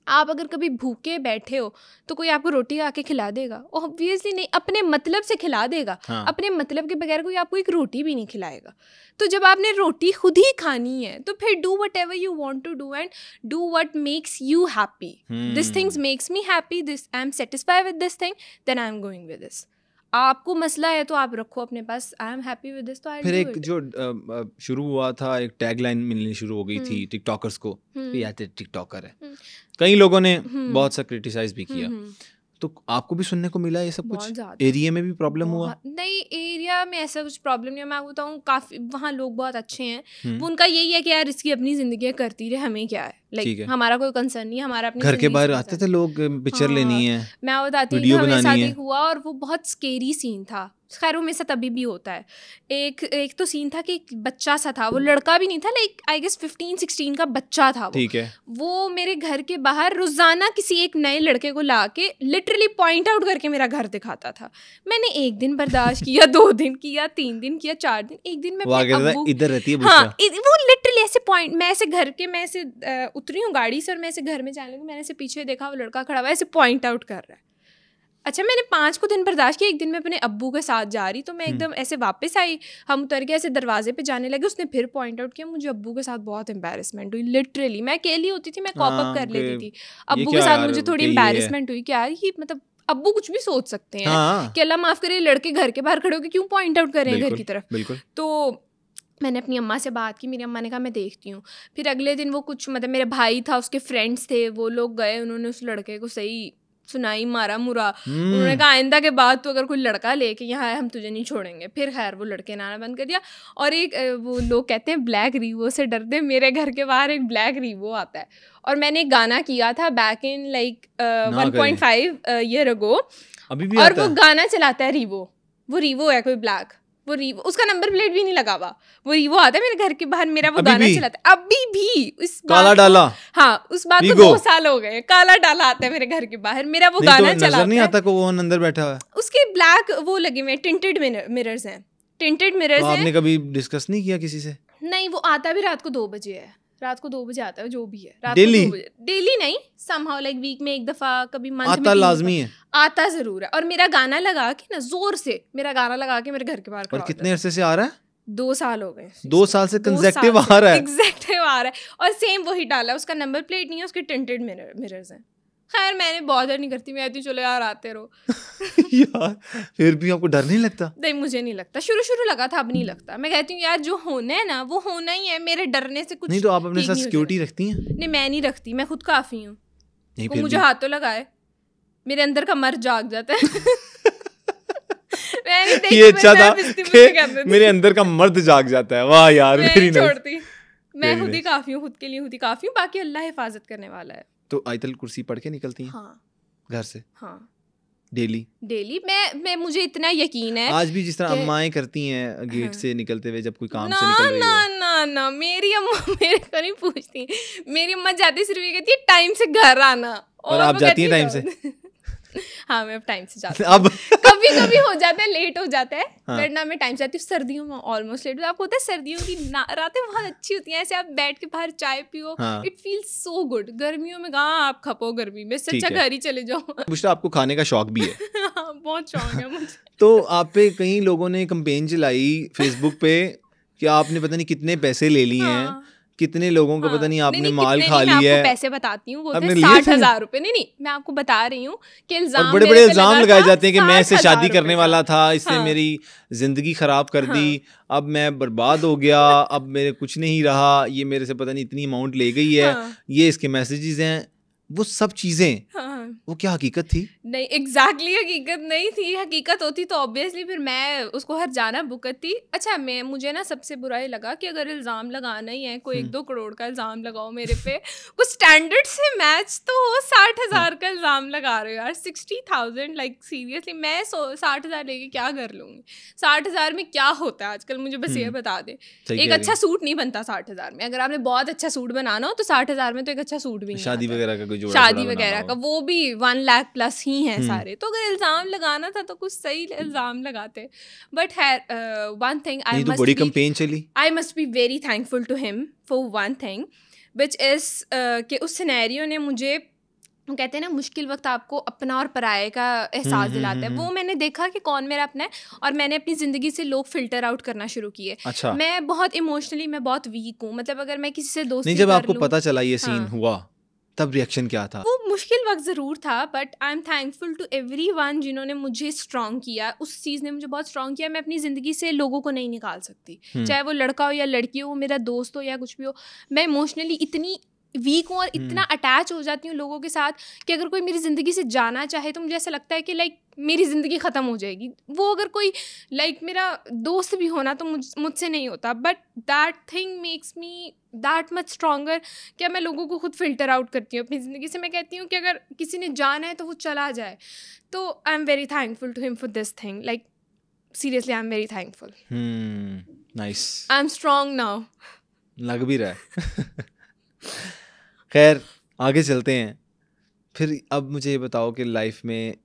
आप अगर कभी भूखे बैठे हो तो कोई आपको रोटी आके खिला देगा? ऑब्वियसली नहीं, अपने मतलब से खिला देगा। अपने मतलब के बगैर कोई आपको एक रोटी भी नहीं खिलाएगा। तो जब आपने रोटी खुद ही खानी है, तो फिर do whatever you want to do and do what makes you happy. This things makes me happy, this I am satisfied with this thing, then I am going with this. आपको मसला है तो आप रखो अपने पास, I am happy with this, तो I. फिर एक जो शुरू हुआ था, एक टैगलाइन मिलनी शुरू हो गई थी टिकटॉकर्स को, या टिकटॉकर है। कई लोगों ने बहुत सा क्रिटिसाइज भी किया, तो आपको भी सुनने को मिला ये सब कुछ? एरिया में भी प्रॉब्लम हुआ? नहीं, एरिया में ऐसा कुछ प्रॉब्लम नहीं है। मैं बताऊँ, काफ़ी वहाँ लोग बहुत अच्छे हैं। वो उनका यही है कि यार इसकी अपनी ज़िंदगी करती रहे, हमें क्या है, लाइक हमारा कोई कंसर्न नहीं है, हमारा अपनी घर के बाहर आते थे लोग, पिक्चर लेनी है, मैं बताती हूँ, हमारे साथ एक हुआ और वो बहुत स्केरी सीन था। खैर वो मेरे साथ अभी भी होता है। एक तो सीन था कि एक बच्चा सा था, वो लड़का भी नहीं था, लाइक आई गेस 15-16 का बच्चा था वो। ठीक है। वो मेरे घर के बाहर रोजाना किसी एक नए लड़के को ला के लिटरली पॉइंट आउट करके मेरा घर दिखाता था। मैंने 1 दिन बर्दाश्त किया, 2 दिन किया, 3 दिन किया, 4 दिन, एक दिन मैं इधर रहती है, हाँ, वो लिटरली ऐसे पॉइंट, मैं ऐसे घर के, मैं ऐसे उतरी हूँ गाड़ी से और मैं ऐसे घर में जाने लगी, मैंने ऐसे पीछे देखा, वो लड़का खड़ा हुआ ऐसे पॉइंट आउट कर रहा है। अच्छा, मैंने 5 को दिन बर्दाश्त किया। एक दिन मैं अपने अब्बू के साथ जा रही, तो मैं एकदम ऐसे वापस आई, हम उतर के ऐसे दरवाजे पे जाने लगे, उसने फिर पॉइंट आउट किया। मुझे अब्बू के साथ बहुत एम्बैरेसमेंट हुई, लिटरली। मैं अकेली होती थी, मैं कॉप अप कर लेती थी, अब्बू के साथ मुझे थोड़ी एम्बैरेसमेंट हुई कि यार ये मतलब अब्बू कुछ भी सोच सकते हैं कि अल्लाह माफ़ करे, लड़के घर के बाहर खड़े होकर क्यों पॉइंट आउट कर रहे हैं घर की तरफ। तो मैंने अपनी अम्मा से बात की, मेरी अम्मा ने कहा मैं देखती हूँ। फिर अगले दिन वो कुछ, मतलब मेरे भाई था, उसके फ्रेंड्स थे, वो लोग गए, उन्होंने उस लड़के को सही सुनाई, मारा मुरा। उन्होंने कहा आइंदा के बाद तो अगर कोई लड़का लेके यहाँ है, हम तुझे नहीं छोड़ेंगे। फिर खैर वो लड़के ने आना बंद कर दिया। और एक वो लोग कहते हैं ब्लैक रीवो से डरते, मेरे घर के बाहर एक ब्लैक रीवो आता है। और मैंने एक गाना किया था back in like 1.5 year ago, और वो गाना चलाता है रीवो। वो रीवो है कोई ब्लैक, वो रीवो, उसका नंबर प्लेट भी नहीं लगा हुआ, वो रीवो आता है मेरे घर के बाहर, मेरा वो गाना चलाता है अभी भी। इस काला डाला, हाँ, उस बात को 2 साल हो गए। काला डाला आता है मेरे घर के बाहर, मेरा वो गाना चलाता है। नजर नहीं आता को वो अंदर बैठा हुआ है? उसके ब्लैक वो लगे हुए टिंटेड मिरर्स हैं, टिंटेड मिरर्स हैं। आपने कभी डिस्कस नहीं किया किसी से? नहीं, वो आता भी रात को 2 बजे है, रात को 2 बजे आता है, जो भी है रात डेली? को 2 बजे, डेली नहीं, समहाउ लाइक वीक में एक दफा, कभी मंथ आता में लाजमी है, आता जरूर है। और मेरा गाना लगा के ना, जोर से मेरा गाना लगा के मेरे घर के बाहर। और कितने अरसे से आ रहा है? 2 साल हो गए। 2 साल से कंसेक्टिव आ रहा है, एग्जैक्टिव आ रहा है। और सेम वही डाला, उसका नंबर प्लेट नहीं है, उसके टिंटेड मिरर्स हैं। खैर मैंने बॉदर नहीं करती, मैं कहती चलो यार आते रहो। यार फिर भी आपको डर नहीं लगता? नहीं, मुझे नहीं लगता। शुरू लगा था, अब नहीं लगता। मैं कहती हूँ यार जो होना है ना वो होना ही है, मेरे डरने से कुछ नहीं। तो आप अपने साथ सिक्योरिटी रखती हैं? नहीं, मैं नहीं रखती, मैं खुद काफी हूँ। मुझे हाथ तो लगाए, मेरे अंदर का मर्द जाग जाता है। ये अच्छा था कि मेरे अंदर का मर्द जाग जाता है। वाह यार, मेरी छोड़ती, मैं खुद ही काफी हूँ, खुद के लिए खुद ही काफी हूँ, बाकी अल्लाह हिफाजत करने वाला है। तो आयतल कुर्सी पढ़ के निकलती हैं? हाँ, घर से? हाँ, डेली। मैं मुझे इतना यकीन है आज भी जिस तरह अम्माएं करती हैं गेट से निकलते हुए, जब कोई काम से निकल रही हो। ना मेरी अम्मा मेरे को नहीं पूछती। मेरी अम्मा जाती सिर्फ ये कहती है टाइम से घर आना। और आप जाती हैं टाइम से? हाँ मैं अब टाइम से जाती हूँ। अब कभी कभी हो जाता है, लेट हो जाता है, वरना मैं टाइम से जाती हूँ। सर्दियों में ऑलमोस्ट लेट। आपको पता है सर्दियों की रातें बहुत अच्छी होती हैं, ऐसे आप बैठ के बाहर चाय पियो, इट फील्स सो गुड। गर्मियों में कहाँ आप खपो गर्मी में, सच्चा घर ही चले जाओ। बुशरा आपको खाने का शौक भी है? बहुत शौक है मुझे। तो आप पे कई लोगों ने कंपेन चलाई फेसबुक पे कि आपने पता नहीं कितने पैसे ले लिए हैं, कितने लोगों का पता नहीं आपने माल खा लिया है। मैं आपको पैसे बताती हूँ, वो थे 60,000 रुपए। नहीं मैं आपको बता रही हूँ कि इल्जाम बड़े बड़े इल्जाम लगाए जाते हैं कि मैं इससे शादी करने वाला था, इसने मेरी जिंदगी खराब कर दी, अब मैं बर्बाद हो गया, अब मेरे कुछ नहीं रहा, ये मेरे से पता नहीं इतनी अमाउंट ले गई है, ये इसके मैसेजेस हैं, वो सब चीजें। वो क्या हकीकत थी? नहीं एग्जैक्टली हकीकत नहीं थी। हकीकत होती तो ऑब्वियसली फिर मैं उसको हर जाना भुगतती। अच्छा मुझे ना सबसे बुरा ये लगा कि अगर इल्ज़ाम लगाना ही है, कोई 1-2 करोड़ का इल्ज़ाम लगाओ मेरे पे, कुछ स्टैंडर्ड से मैच तो हो। 60,000 का इल्ज़ाम लगा रहे हो यार, 60,000, लाइक सीरियसली मैं 60,000 लेके क्या कर लूँगी? 60,000 में क्या होता है आजकल, मुझे बस ये बता दे। एक अच्छा सूट नहीं बनता 60,000 में। अगर आपने बहुत अच्छा सूट बनाना हो तो 60,000 में तो एक अच्छा सूट भी नहीं, शादी वगैरह का शादी वगैरह का वो भी 1 लाख प्लस ही है सारे। तो अगर इल्जाम लगाना था तो कुछ सही इल्जाम लगाते। बट है one thing I must be very thankful to him for one thing which is कि उस सिनेरियो ने मुझे, कहते हैं ना मुश्किल वक्त आपको अपना और पराये का एहसास दिलाता है। वो मैंने देखा कि कौन मेरा अपना है, और मैंने अपनी ज़िंदगी से लोग फिल्टर आउट करना शुरू किए। अच्छा। मैं बहुत इमोशनली मैं बहुत वीक हूँ। मतलब अगर मैं किसी से दोस्ती नहीं, जब आपको पता चला ये सीन हुआ तब रिएक्शन क्या था? वो मुश्किल वक्त ज़रूर था, but I am thankful to everyone जिन्होंने मुझे स्ट्रॉन्ग किया। उस चीज़ ने मुझे बहुत स्ट्रॉन्ग किया। मैं अपनी ज़िंदगी से लोगों को नहीं निकाल सकती, चाहे वो लड़का हो या लड़की हो, मेरा दोस्त हो या कुछ भी हो। मैं इमोशनली इतनी वीक हूँ और इतना अटैच हो जाती हूँ लोगों के साथ कि अगर कोई मेरी ज़िंदगी से जाना चाहे तो मुझे ऐसा लगता है कि लाइक मेरी ज़िंदगी ख़त्म हो जाएगी। वो अगर कोई लाइक मेरा दोस्त भी होना तो मुझसे नहीं होता, but that thing makes me that much stronger. क्या मैं लोगों को खुद फ़िल्टर आउट करती हूँ अपनी ज़िंदगी से। मैं कहती हूँ कि अगर किसी ने जाना है तो वो चला जाए। तो I am very thankful to him for this thing. Like seriously I am very thankful. Nice. I am strong now. लग भी रहा है। खैर आगे चलते हैं। फिर अब मुझे ये बताओ कि लाइफ में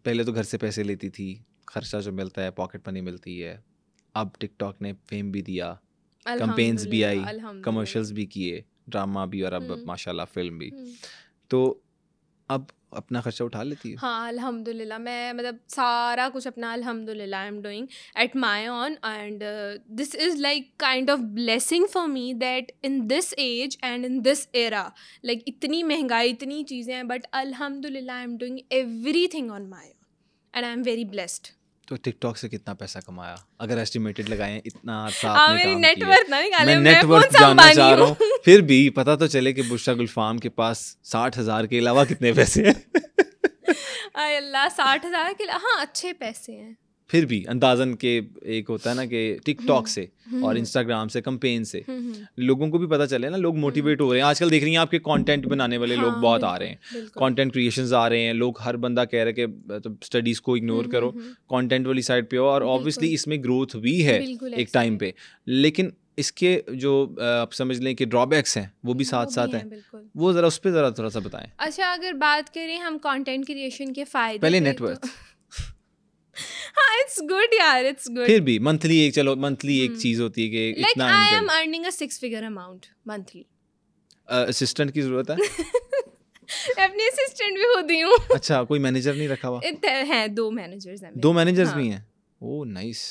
पहले तो घर से पैसे लेती थी, खर्चा जो मिलता है पॉकेट मनी मिलती है, अब टिकटॉक ने फेम भी दिया, कैंपेन्स भी आई, कमर्शियल्स भी किए, ड्रामा भी, और अब माशाल्लाह फिल्म भी। तो अब अपना खर्चा उठा लेती है? हाँ अल्हम्दुलिल्लाह। मैं मतलब सारा कुछ अपना अल्हम्दुलिल्लाह I am doing at my own, and this is like kind of blessing for me that in this age and in this era, like इतनी महंगाई इतनी चीज़ें हैं, बट अल्हम्दुलिल्लाह I am doing everything on my own and I am very blessed. तो TikTok से कितना पैसा कमाया अगर एस्टिमेटेड लगाएं? इतना मेरी नेटवर्थ ना निकाले, मैं नेटवर्थ जानना चाह रहा हूँ। फिर भी पता तो चले कि बुशरा गुलफाम के पास 60,000 के अलावा कितने पैसे हैं? अल्लाह 60,000 के, हाँ अच्छे पैसे हैं। फिर भी अंदाजन के एक होता है ना कि टिकटॉक से और इंस्टाग्राम से, कैंपेन से लोगों को भी पता चले ना, लोग मोटिवेट हो रहे हैं। आजकल देख रही हैं आपके कंटेंट बनाने वाले लोग बहुत आ रहे हैं, कंटेंट क्रिएशंस आ रहे हैं। लोग हर बंदा कह रहे हैं कि तो स्टडीज़ को इग्नोर करो, कंटेंट वाली साइड पे हो, और ऑब्वियसली इसमें ग्रोथ भी है एक टाइम पे, लेकिन इसके जो आप समझ लें कि ड्रॉबैक्स हैं वो भी साथ साथ हैं। वो ज़रा उस पर ज़रा थोड़ा सा बताएं। अच्छा अगर बात करें हम कंटेंट क्रिएशन के फ़ायदे, पहले नेटवर्थ। हाँ इट्स गुड यार, इट्स गुड। फिर भी मंथली एक, चलो मंथली एक चीज होती है कि like I am earning a 6 figure amount monthly. Assistant की जरूरत है? अपनी असिस्टेंट भी खुद ही हूँ। अच्छा कोई मैनेजर नहीं रखा हुआ? है 2 मैनेजर्स हैं। 2 मैनेजर्स भी हैं? Oh nice.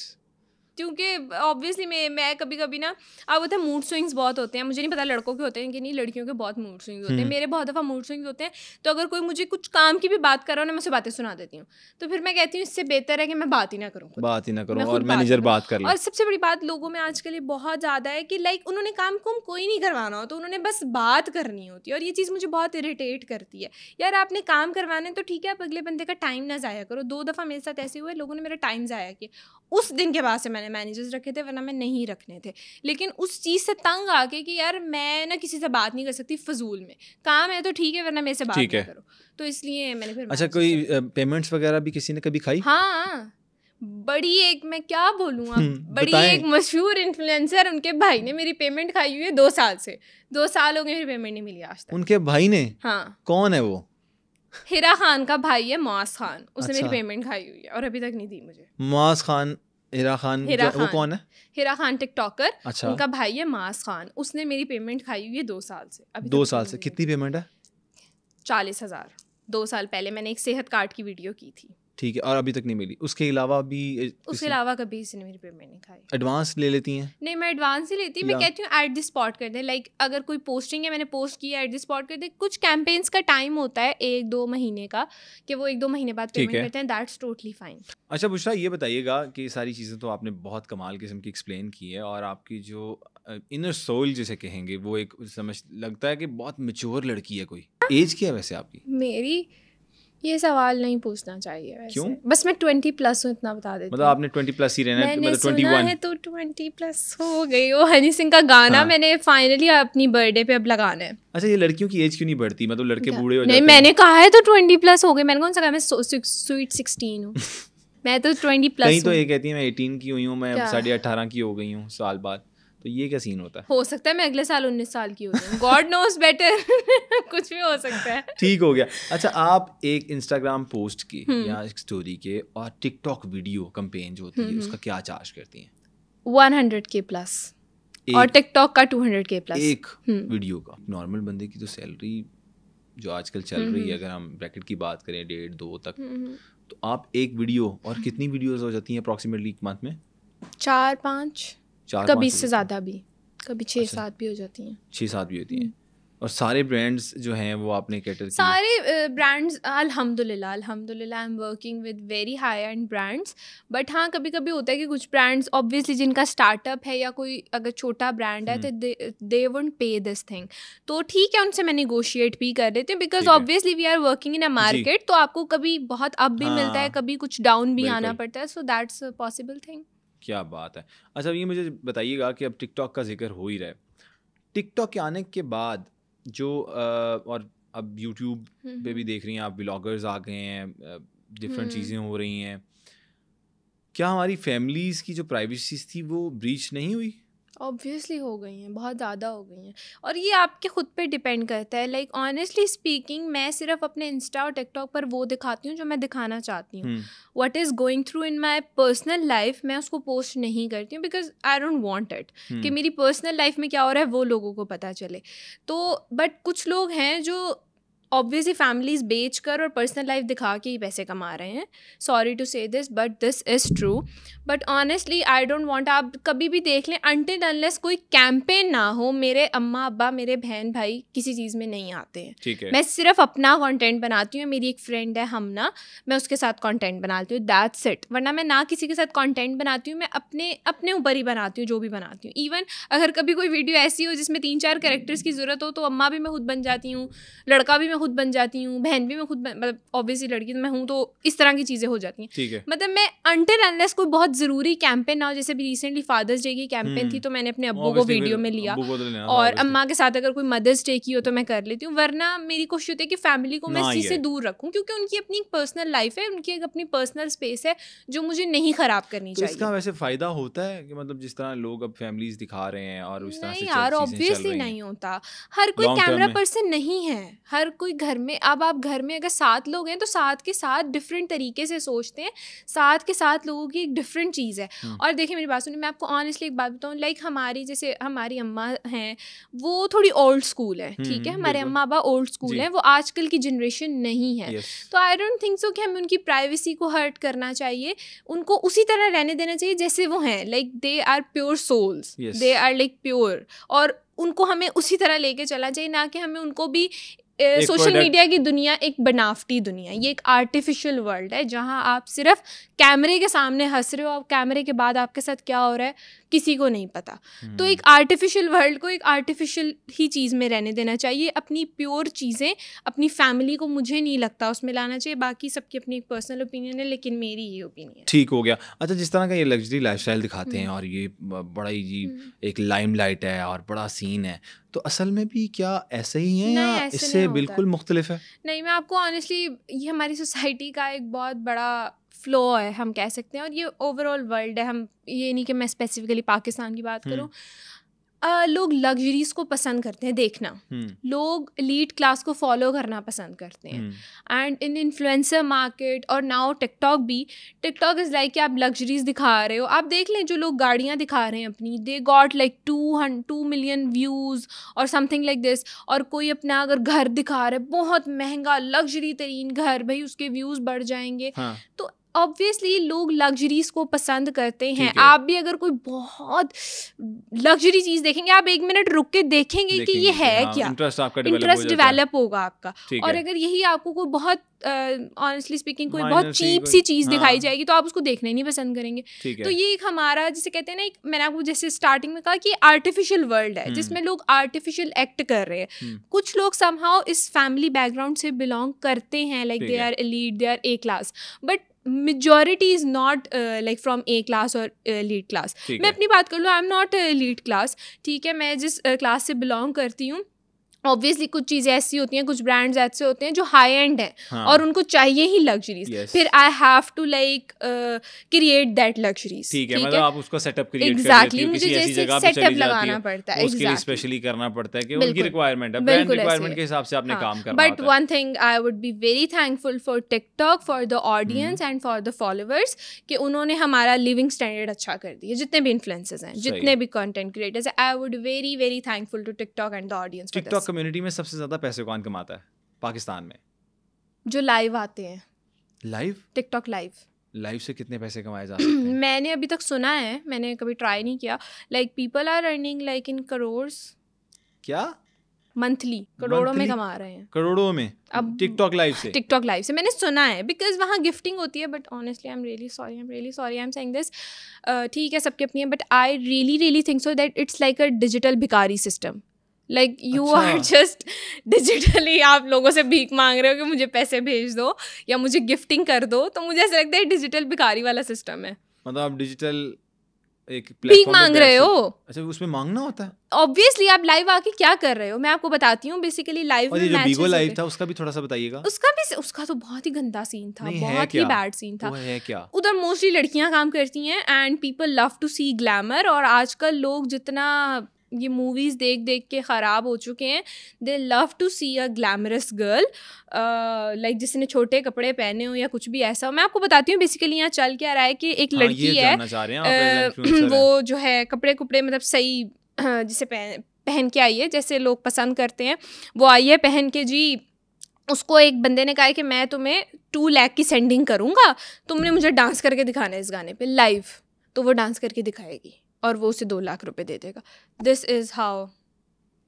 क्योंकि ऑब्वियसली मैं कभी कभी ना, अब होता है मूड स्विंग्स बहुत होते हैं। मुझे नहीं पता लड़कों के होते हैं कि नहीं, लड़कियों के बहुत मूड स्विंग्स होते हैं। मेरे बहुत दफ़ा मूड स्विंग्स होते हैं। तो अगर कोई मुझे कुछ काम की भी बात कर रहा हो ना, मैं उसे बातें सुना देती हूँ। तो फिर मैं कहती हूँ इससे बेहतर है कि मैं बात ही ना करूँ और मैनेजर बात कर ले। और सबसे बड़ी बात लोगों में आजकल ये बहुत ज़्यादा है कि लाइक उन्होंने काम को कोई नहीं करवाना हो, तो उन्होंने बस बात करनी होती है। और ये चीज़ मुझे बहुत इरिटेट करती है। यार आपने काम करवाने तो ठीक है, आप अगले बंदे का टाइम ना ज़ाया करो। 2 दफ़ा मेरे साथ ऐसे हुए, लोगों ने मेरा टाइम ज़ाया किया। उस दिन के बाद से मैंने मैनेजर्स रखे थे, वरना मैं नहीं रखने थे। लेकिन उस चीज़ से तंग आके कि यार मैं ना किसी से बात नहीं कर सकती फजूल में। काम है तो ठीक है, वरना मेरे से बात नहीं करो। तो इसलिए मैंने फिर। अच्छा कोई पेमेंट्स वगैरह भी किसी ने कभी खाई? हाँ बड़ी एक, मैं क्या बोलूँ अब, बड़ी एक मशहूर इन्फ्लुएंसर, उनके भाई ने मेरी पेमेंट खाई हुई है 2 साल से। 2 साल हो गए मेरी पेमेंट नहीं मिली आज तक। उनके भाई ने? हाँ। कौन है वो? हिरा खान का भाई है मौस खान, उसने अच्छा। मेरी पेमेंट खाई हुई है और अभी तक नहीं दी मुझे। मौस खान, हिरा खान, वो कौन है? हिरा खान टिकटॉकर। अच्छा। उनका भाई है मास खान, उसने मेरी पेमेंट खाई हुई है 2 साल से। अभी 2 साल से कितनी पेमेंट है? 40,000। 2 साल पहले मैंने एक सेहत कार्ड की वीडियो की थी। ठीक है, और अभी तक नहीं मिली? उसके अलावा भी उसके अलावा कभी किसी ने मेरी पेमेंट नहीं खाई। एडवांस ले लेती हैं? नहीं, मैं एडवांस ही लेती, मैं कहती हूँ एट द स्पॉट कर दे। लाइक अगर कोई पोस्टिंग है, मैंने पोस्ट किया, एट द स्पॉट कर दे। कुछ कैंपेन्स का टाइम होता है 1-2 महीने का, कि वो 1-2 महीने बाद पेमेंट करते हैं, दैट्स टोटली फाइन। अच्छा बुशरा, ये बताइएगा कि सारी चीज़ें तो आपने बहुत कमाल किस्म की एक्सप्लेन की है, और आपकी जो इनर सोल जिसे कहेंगे वो एक समझ लगता है कि बहुत मैच्योर लड़की है। कोई एज क्या है वैसे आपकी? मेरी ये सवाल नहीं पूछना चाहिए वैसे। क्यों? बस मैं 20+ हूँ, इतना बता देती हूँ। मतलब आपने 20+ ही रहना है? मतलब 21 सुना है तो 20+ हो गई। वो हनी सिंह का गाना मैंने फाइनली अपनी बर्थडे पे अब लगाना है। अच्छा, ये लड़कियों की एज क्यों नहीं बढ़ती? मतलब लड़के बूढ़े हो जाते नहीं, हैं। मैंने कहा है तो 20+ हो गई। मैंने कौन सा कहा? मैं स्वीट 16 हूँ। मैं तो 20+ कहीं तो ये कहती है मैं 18 की हुई हूँ, मैं 18.5 की हो गई हूँ साल बाद। तो ये क्या सीन होता है? हो सकता है मैं अगले साल 19 साल की हो जाऊँ, गॉड नोज बेटर। कुछ भी हो सकता है। ठीक हो गया। अच्छा, आप एक इंस्टाग्राम पोस्ट की या एक स्टोरी के और टिकटॉक वीडियो कैंपेन जो होती है उसका क्या चार्ज करती हैं? 100K+, और टिकटॉक का 200K+। एक वीडियो का? नॉर्मल बंदे की तो सैलरी जो आजकल चल रही है, अगर हम ब्रैकेट की बात करें 1.5-2 तक, तो आप एक वीडियो, और कितनी वीडियोस हो जाती हैं अप्रॉक्सीमेटली एक मंथ में? 4-5, कभी इससे ज़्यादा भी, कभी 6-7 भी हो जाती हैं। 6-7 भी होती हैं। और सारे ब्रांड्स जो हैं वो आपने कैटर किए? सारे ब्रांड्स अल्हम्दुलिल्लाह I am working with very high and brands. But हाँ, कभी कभी होता है कि कुछ ब्रांड्स ऑब्वियसली जिनका स्टार्टअप है या कोई अगर छोटा ब्रांड है तो दे वोंट पे दिस थिंग, तो ठीक है, उनसे मैं निगोशिएट भी कर लेती हूँ, because obviously we are working in a market. तो आपको कभी बहुत अप भी मिलता है, कभी कुछ डाउन भी आना पड़ता है, so that's a possible thing. क्या बात है। अच्छा, ये मुझे बताइएगा कि अब टिकटॉक का जिक्र हो ही रहा है, टिकटॉक के आने के बाद जो और अब यूट्यूब पे भी देख रही हैं आप, व्लॉगर्स आ गए हैं, डिफरेंट चीज़ें हो रही हैं, क्या हमारी फैमिलीज़ की जो प्राइवेसी थी वो ब्रीच नहीं हुई? ऑब्वियसली हो गई हैं, बहुत ज़्यादा हो गई हैं, और ये आपके खुद पे डिपेंड करता है। लाइक ऑनेस्टली स्पीकिंग, मैं सिर्फ अपने इंस्टा और टिकटॉक पर वो दिखाती हूँ जो मैं दिखाना चाहती हूँ। What is going through in my personal life मैं उसको पोस्ट नहीं करती हूँ, because I don't want it कि मेरी पर्सनल लाइफ में क्या हो रहा है वो लोगों को पता चले। तो बट कुछ लोग हैं जो ऑब्वियसली फैमिलीज बेच कर और पर्सनल लाइफ दिखा के ही पैसे कमा रहे हैं। सॉरी टू से this but this is true. But honestly I don't want, आप कभी भी देख लें, अनटिल अनलेस कोई कैंपेन ना हो, मेरे अम्मा अब्बा मेरे बहन भाई किसी चीज़ में नहीं आते हैं। ठीक है। मैं सिर्फ अपना कंटेंट बनाती हूँ। मेरी एक फ्रेंड है हमना, मैं उसके साथ कंटेंट बनाती हूँ, दैट्स इट। वरना मैं ना किसी के साथ कंटेंट बनाती हूँ, मैं अपने ऊपर ही बनाती हूँ जो भी बनाती हूँ। इवन अगर कभी कोई वीडियो ऐसी हो जिसमें 3-4 कैरेक्टर्स की ज़रूरत हो, तो अम्मा भी मैं खुद बन जाती हूँ, लड़का भी मैं खुद बन जाती हूँ, बहन भी मैं खुद मतलब ऑब्वियसली लड़की तो मैं हूँ, तो इस तरह की चीज़ें हो जाती हैं। ठीक है। मतलब मैं अनटिल अनलेस कोई बहुत ज़रूरी कैंपेन ना हो, जैसे भी रिसेंटली फादर्स डे की कैंपेन थी, तो मैंने अपने अब्बू को वीडियो में लिया, और अम्मा के साथ अगर कोई मदर्स डे की हो तो मैं कर लेती हूँ। वरना मेरी कोशिश होती है कि फैमिली को मैं इस चीज़ से दूर रखूँ, क्योंकि उनकी अपनी एक पर्सनल लाइफ है, उनकी एक अपनी पर्सनल स्पेस है जो मुझे नहीं ख़राब करनी चाहिए। इसका वैसे फ़ायदा होता है कि मतलब जिस तरह लोग अब फैमिलीज दिखा रहे हैं और उस तरह से नहीं यार, ऑब्वियसली नहीं होता। हर कोई कैमरा पर्सन नहीं है, हर कोई घर में, अब आप घर में अगर 7 लोग हैं तो 7 के साथ डिफरेंट तरीके से सोचते हैं, 7 के 7 लोगों की एक डिफरेंट चीज़ है। और देखिए मेरी बात सुनिए, मैं आपको ऑनेस्टली एक बात बताऊँ, लाइक हमारी जैसे हमारी अम्मा हैं वो थोड़ी ओल्ड स्कूल है, ठीक है, हमारे अम्मा अब्बा ओल्ड स्कूल हैं, वो आजकल की जनरेशन नहीं है। तो आई डोंट थिंक सो कि हमें उनकी प्राइवेसी को हर्ट करना चाहिए, उनको उसी तरह रहने देना चाहिए जैसे वो हैं। Like they are pure souls, they are like pure, और उनको हमें उसी तरह लेके चलना चाहिए, ना कि हमें उनको भी सोशल मीडिया की दुनिया एक बनावटी दुनिया, ये एक आर्टिफिशियल वर्ल्ड है जहाँ आप सिर्फ कैमरे के सामने हंस रहे हो, और कैमरे के बाद आपके साथ क्या हो रहा है किसी को नहीं पता। तो एक आर्टिफिशियल वर्ल्ड को एक आर्टिफिशियल ही चीज़ में रहने देना चाहिए। अपनी प्योर चीज़ें, अपनी फैमिली को मुझे नहीं लगता उसमें लाना चाहिए। बाकी सबकी अपनी एक पर्सनल ओपिनियन है, लेकिन मेरी ये ओपिनियन है। ठीक हो गया। अच्छा, जिस तरह का ये लग्जरी लाइफस्टाइल दिखाते हैं और ये बड़ा ही जी एक लाइमलाइट है और बड़ा सीन है, तो असल में भी क्या ऐसे ही है या इससे बिल्कुल मुख्तलिफ है? नहीं, मैं आपको ऑनेस्टली, ये हमारी सोसाइटी का एक बहुत बड़ा फ्लो है हम कह सकते हैं, और ये ओवरऑल वर्ल्ड है। हम ये नहीं कि मैं स्पेसिफिकली पाकिस्तान की बात करूँ, लोग लग्जरीज को पसंद करते हैं देखना, लोग एलीट क्लास को फॉलो करना पसंद करते हैं। एंड इन इन्फ्लुएंसर मार्केट और नाउ टिकटॉक भी, टिकटॉक इज़ लाइक कि आप लग्जरीज दिखा रहे हो। आप देख लें जो लोग गाड़ियाँ दिखा रहे हैं अपनी, they got like 2 million views और समथिंग लाइक दिस। और कोई अपना अगर घर दिखा रहा है बहुत महंगा लग्जरी तरीन घर, भाई उसके व्यूज़ बढ़ जाएंगे। तो ऑब्वियसली लोग लग्जरीज को पसंद करते हैं। आप भी अगर कोई बहुत लग्जरी चीज देखेंगे, आप 1 मिनट रुक के देखेंगे कि ये है क्या, इंटरेस्ट डेवलप होगा आपका। और अगर यही आपको कोई बहुत ऑनेस्टली स्पीकिंग कोई बहुत चीप सी चीज दिखाई जाएगी तो आप उसको देखना ही नहीं पसंद करेंगे। तो ये एक हमारा जिसे कहते हैं ना, एक मैंने आपको जैसे स्टार्टिंग में कहा कि आर्टिफिशियल वर्ल्ड है जिसमें लोग आर्टिफिशियल एक्ट कर रहे हैं। कुछ लोग समहाउ इस फैमिली बैकग्राउंड से बिलोंग करते हैं, like they are elite, they are a class, but majority is not like from A class or elite class. मैं अपनी बात कर लूँ, I am not elite class, ठीक है। मैं जिस क्लास से बिलोंग करती हूँ, ऑब्वियसली कुछ चीज़ें ऐसी होती हैं, कुछ ब्रांड्स ऐसे होते हैं जो हाई एंड हैं और उनको चाहिए ही लग्जरीज। फिर I have to like create that luxuries. ठीक है, मतलब आप उसको सेटअप क्रिएट एग्जैक्टली, मुझे जैसे सेटअप लगाना पड़ता है, उसके लिए स्पेशली करना पड़ता है कि उनकी रिक्वायरमेंट है, ब्रांड रिक्वायरमेंट के हिसाब से आपने काम करना होता है। But one thing I would be very thankful for TikTok, for the audience and for the followers कि उन्होंने हमारा लिविंग स्टैंडर्ड अच्छा कर दिया। जितने भी इन्फ्लुएंसर्स हैं, जितने भी कंटेंट क्रिएटर्स हैं, I would very very thankful to TikTok and the audience. TikTok community में सबसे ज्यादा पैसे कौन कमाता है पाकिस्तान में? जो लाइव आते हैं। लाइव? टिकटॉक लाइव से कितने पैसे कमाए जा सकते हैं? मैंने अभी तक सुना है, मैंने कभी ट्राई नहीं किया, like people are earning like in crores. क्या? मंथली करोड़ों में कमा रहे हैं। करोड़ों में अब टिकटॉक लाइव से मैंने सुना है, बिकॉज वहाँ गिफ्टिंग होती है। But honestly I am really sorry I am saying this, ठीक है सबकी अपनी है, but I really think so that it's like a digital भिखारी सिस्टम। Like you are just digitally आप लोगों से भीख मांग रहे हो कि मुझे पैसे भेज दो या मुझे गिफ्टिंग कर दो। तो मुझे ऐसा लगता है डिजिटल भिखारी वाला सिस्टम है। मतलब आप डिजिटल एक भीख मांग रहे हो। अच्छा, उसमें मांगना होता है? ऑब्वियसली आप लाइव आके क्या कर रहे हो, मैं आपको बताती हूँ। बेसिकली लाइव में जो बीगो लाइव था उसका भी थोड़ा सा बताइएगा। उसका तो बहुत ही गंदा सीन था, बहुत ही बैड सीन था। है क्या? उधर मोस्टली लड़कियां काम करती हैं and people love to see glamour. और आजकल लोग जितना ये मूवीज़ देख देख के ख़राब हो चुके हैं, they love to see a glamorous girl, like जिसने छोटे कपड़े पहने हो या कुछ भी ऐसा। मैं आपको बताती हूँ बेसिकली यहाँ चल क्या रहा है कि एक लड़की है, वो जो है कपड़े मतलब सही जिसे पहन के आई है जैसे लोग पसंद करते हैं, वो आई है पहन के जी। उसको एक बंदे ने कहा है कि मैं तुम्हें 2 लाख की सेंडिंग करूँगा, तुमने मुझे डांस करके दिखाना है इस गाने पे लाइव। तो वो डांस करके दिखाएगी और वो उसे 2 लाख रुपए दे देगा। दिस इज हाउ,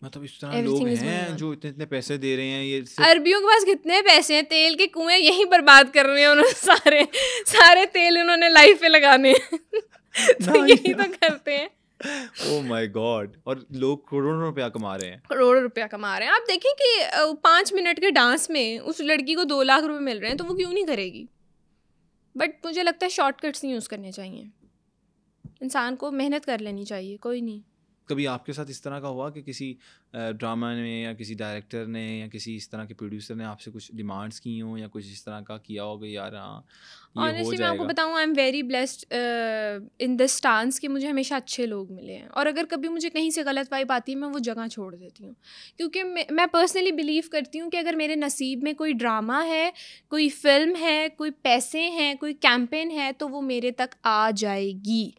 मतलब इस तरह लोग हैं जो इतने पैसे दे रहे हैं। ये अरबियों के पास कितने पैसे हैं, तेल के कुएं यही बर्बाद कर रहे हैं उन्होंने, सारे तेल उन्होंने लाइफ पे लगाने तो यही तो करते हैं। Oh my God. और लोग करोड़ों रुपया कमा रहे हैं, करोड़ों रुपया कमा रहे हैं। आप देखें कि 5 मिनट के डांस में उस लड़की को 2 लाख रुपए मिल रहे हैं तो वो क्यों नहीं करेगी। बट मुझे लगता है शॉर्टकट्स नहीं यूज़ करने चाहिए, इंसान को मेहनत कर लेनी चाहिए। कोई नहीं। कभी आपके साथ इस तरह का हुआ कि किसी ड्रामा में या किसी डायरेक्टर ने या किसी इस तरह के प्रोड्यूसर ने आपसे कुछ डिमांड्स की हों या कुछ इस तरह का किया हो कि यार हाँ ऑनेस्टली मैं आपको बताऊँ, आई am very blessed in this stance कि मुझे हमेशा अच्छे लोग मिले हैं। और अगर कभी मुझे कहीं से गलत वाइब आती है मैं वो जगह छोड़ देती हूँ, क्योंकि मैं पर्सनली बिलीव करती हूँ कि अगर मेरे नसीब में कोई ड्रामा है, कोई फिल्म है, कोई पैसे हैं, कोई कैंपेन है, तो वो मेरे तक आ जाएगी।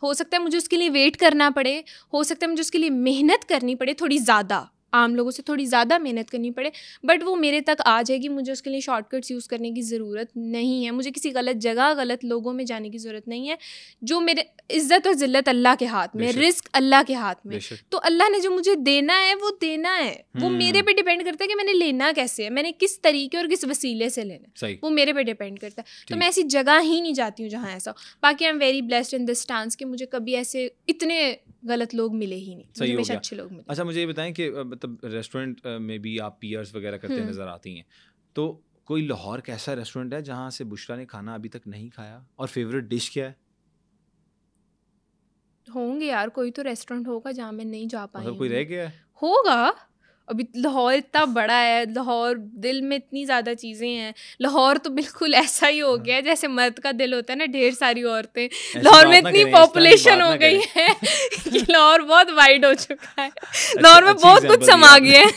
हो सकता है मुझे उसके लिए वेट करना पड़े, हो सकता है मुझे उसके लिए मेहनत करनी पड़े, थोड़ी ज़्यादा, आम लोगों से थोड़ी ज़्यादा मेहनत करनी पड़े, बट वो मेरे तक आ जाएगी। मुझे उसके लिए शॉर्टकट्स यूज़ करने की ज़रूरत नहीं है, मुझे किसी गलत जगह गलत लोगों में जाने की ज़रूरत नहीं है। जो मेरे इज़्ज़त और ज़िल्लत अल्लाह के हाथ में, रिस्क अल्लाह के हाथ में, तो अल्लाह ने जो मुझे देना है वो देना है। वो मेरे पे डिपेंड करता है कि मैंने लेना कैसे है, मैंने किस तरीके और किस वसीले से लेना है, वो मेरे पे डिपेंड करता है। तो मैं ऐसी जगह ही नहीं जाती हूँ जहाँ ऐसा। बाकी आई am very blessed in this stance कि मुझे कभी ऐसे इतने गलत लोग मिले ही नहीं, मुझे हमेशा अच्छे लोग मिले। अच्छा, मुझे ये बताएं कि मतलब रेस्टोरेंट में भी आप पीयर्स वगैरह करते नज़र आती हैं, तो कोई लाहौर का ऐसा रेस्टोरेंट है जहाँ से बुशरा ने खाना अभी तक नहीं खाया, और फेवरेट डिश क्या है? होंगे यार, कोई तो रेस्टोरेंट होगा जहाँ मैं नहीं जा पाई। मतलब कोई रह गया है? होगा, अभी लाहौर इतना बड़ा है, लाहौर दिल में इतनी ज़्यादा चीज़ें हैं। लाहौर तो बिल्कुल ऐसा ही हो गया है जैसे मर्द का दिल होता है ना, ढेर सारी औरतें। लाहौर में इतनी पॉपुलेशन हो गई है कि लाहौर बहुत वाइड हो चुका है, लाहौर में बहुत कुछ समा गया है।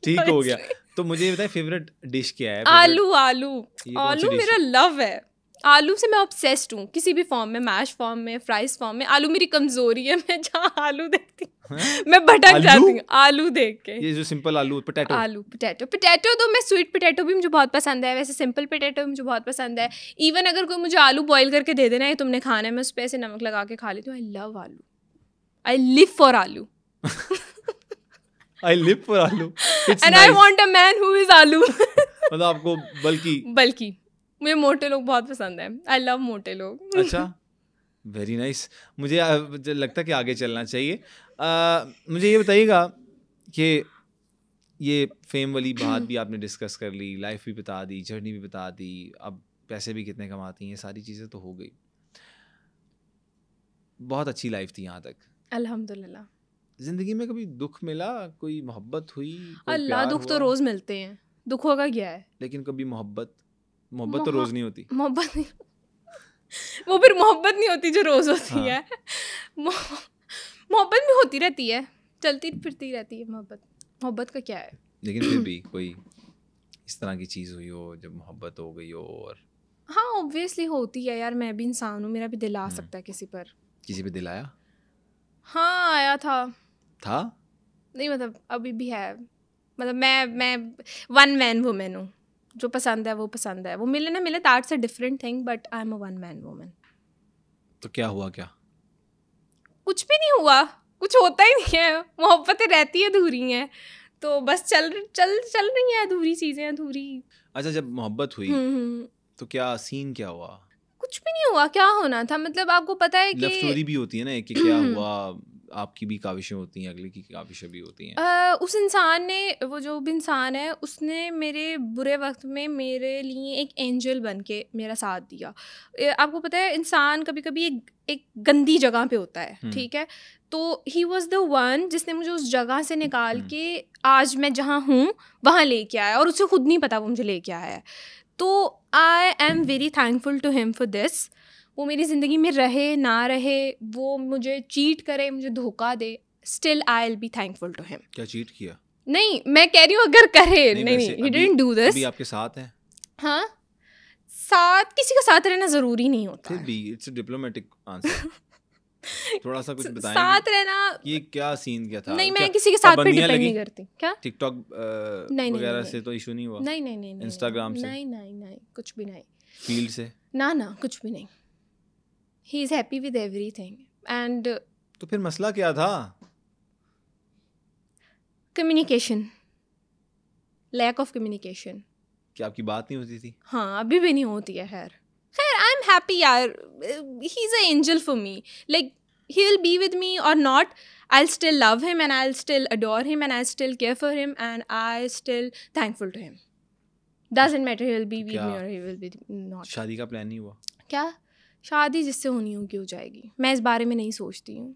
ठीक हो गया। तो मुझे ये बताए फेवरेट डिश क्या है? आलू। आलू आलू मेरा लव है। आलू से मैं ऑब्सेस्ड हूँ, किसी भी फॉर्म में, मैश फॉर्म में, फ्राइज फॉर्म में। आलू मेरी कमजोरी है, मैं जहाँ आलू देखती हूँ मैं भटक जाती हूँ आलू देख के। ये जो सिंपल आलू पोटैटो तो मैं स्वीट पोटैटो भी मुझे बहुत पसंद है, वैसे सिंपल पोटैटो भी मुझे बहुत पसंद है। इवन अगर कोई मुझे आलू बॉईल करके दे देना है तुमने खाना है, मैं उस पर ऐसे नमक लगा के खा लेती हूँ। आई लव आलू, आई लिव फॉर आलू। I live for आलू and nice. I want a man who is आलू। मतलब आपको बल्कि मुझे मोटे लोग बहुत पसंद है। आई लव मोटे लोग। अच्छा, वेरी नाइस। मुझे लगता है कि आगे चलना चाहिए। मुझे ये बताइएगा कि ये फेम वाली बात भी आपने डिस्कस कर ली, लाइफ भी बता दी, जर्नी भी बता दी, अब पैसे भी कितने कमाती हैं, सारी चीज़ें तो हो गई। बहुत अच्छी लाइफ थी यहाँ तक, अल्हम्दुलिल्लाह। जिंदगी में कभी दुख मिला, कोई मोहब्बत हुई? अल्लाह, दुख तो रोज मिलते हैं, दुखों का क्या है। लेकिन कभी मोहब्बत तो रोज नहीं होती। मोहब्बत नहीं वो फिर मोहब्बत नहीं होती जो रोज होती है। मोहब्बत भी होती रहती है, चलती फिरती रहती है मोहब्बत का क्या है। लेकिन फिर भी कोई इस तरह की चीज़ हुई हो जब मोहब्बत हो गई हो? और हाँ, ऑब्वियसली होती है यार, मैं भी इंसान हूँ, मेरा भी दिल आ सकता है किसी पर। किसी पे दिल आया? हाँ, आया था नहीं, मतलब अभी भी है। मतलब मैं वन मैन वुमेन हूँ, जो पसंद है वो पसंद है, वो मिले ना मिले that's a different thing, but I am a one man women. तो क्या हुआ? क्या कुछ भी नहीं हुआ, कुछ होता ही नहीं है। मोहब्बतें रहती है, अधूरी हैं, तो बस चल रही है अधूरी चीजें, अधूरी। अच्छा, जब मोहब्बत हुई तो क्या सीन क्या हुआ? कुछ भी नहीं हुआ, क्या होना था। मतलब आपको पता है कि लव स्टोरी भी होती है ना कि क्या हुआ, आपकी भी काविशें होती हैं, अगले की काविशें भी होती हैं। उस इंसान ने, वो जो भी इंसान है, उसने मेरे बुरे वक्त में मेरे लिए एक एंजल बन के मेरा साथ दिया। आपको पता है इंसान कभी कभी एक गंदी जगह पे होता है, ठीक है, तो ही वॉज द वन जिसने मुझे उस जगह से निकाल के आज मैं जहाँ हूँ वहाँ लेके आया, और उसे खुद नहीं पता वो मुझे लेके आया है। तो I am very thankful to him for this. वो मेरी ज़िंदगी में रहे ना रहे, वो मुझे चीट करे, मुझे धोखा दे, still I will be thankful to him. क्या चीट किया? नहीं, मैं कह रही हूँ अगर करे, नहीं ही डिडंट डू दिस। अभी आपके साथ है? हाँ, साथ, किसी का साथ रहना ज़रूरी नहीं होता। फिर भी इट्स अ डिप्लोमेटिक आंसर। थोड़ा सा कुछ बताएं, साथ रहना। ये क्या सीन क्या था? नहीं, मैं किसी के साथ पे डिपेंड नहीं करती। क्या टिकटॉक वगैरह से तो इशू नहीं हुआ? नहीं, इंस्टाग्राम से? नहीं, कुछ भी नहीं। फील्ड से? ना, कुछ भी नहीं। He is happy with everything and. तो फिर मसला क्या था? Communication, lack of communication. क्या आपकी बात नहीं होती थी? हाँ, अभी भी नहीं होती है। खैर आई एम हैप्पी यार, he is a angel for me. Like he will be with me or not, I'll still love him and I'll still adore him and I'll still care for him and I still thankful to him. Doesn't matter he will be with me or he will be not. शादी का plan नहीं हुआ? क्या शादी जिससे होनी होगी हो जाएगी, मैं इस बारे में नहीं सोचती हूँ।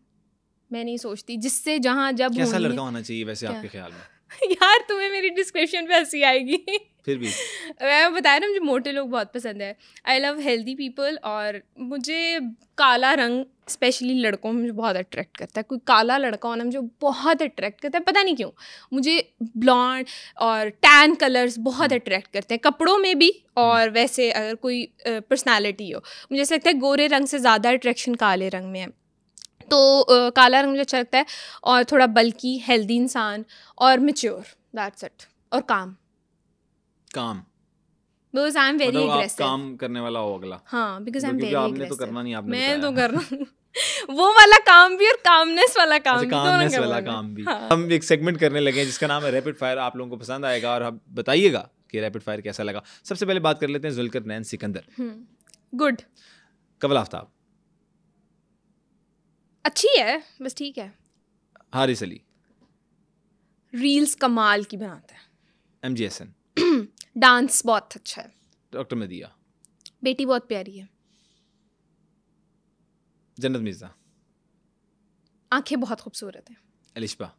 मैं नहीं सोचती जिससे जहाँ जब कैसा लड़का होना चाहिए वैसे आपके ख्याल में? यार तुम्हें मेरी डिस्क्रिप्शन पे हंसी आएगी। फिर भी मैं बताया ना, मुझे मोटे लोग बहुत पसंद है। आई लव हेल्दी पीपल, और मुझे काला रंग स्पेशली लड़कों में मुझे बहुत अट्रैक्ट करता है। कोई काला लड़का होना मुझे बहुत अट्रैक्ट करता है, पता नहीं क्यों। मुझे ब्लॉन्ड और टैन कलर्स बहुत अट्रैक्ट करते हैं, कपड़ों में भी और वैसे अगर कोई पर्सनैलिटी हो। मुझे ऐसा लगता है गोरे रंग से ज़्यादा अट्रैक्शन काले रंग में है, तो काला रंग मुझे अच्छा लगता है। और थोड़ा बल्कि हेल्दी इंसान और मैच्योर, दैट्स इट। और काम because I am very aggressive. काम करने वाला हो अगला। हाँ, because I am very aggressive. आपने तो करना नहीं, आपने मैं तो करना वो वाला काम भी और कामनेस वाला काम भी, कामनेस वाला काम भी। हम एक सेगमेंट करने लगे हैं जिसका नाम है रैपिड फायर। आप लोगों को पसंद आएगा और आप बताइएगा कि रैपिड फायर कैसा लगा। सबसे पहले बात कर लेते हैं जुल्करनैन सिकंदर। गुड। कमल आफ्ताब अच्छी है, बस ठीक है। हारिस अली रील्स कमाल की बनाता है। MG हसन डांस बहुत अच्छा है। डॉक्टर मदिया बेटी बहुत प्यारी है। जन्नत मिर्जा आंखें बहुत खूबसूरत है। एलिशबा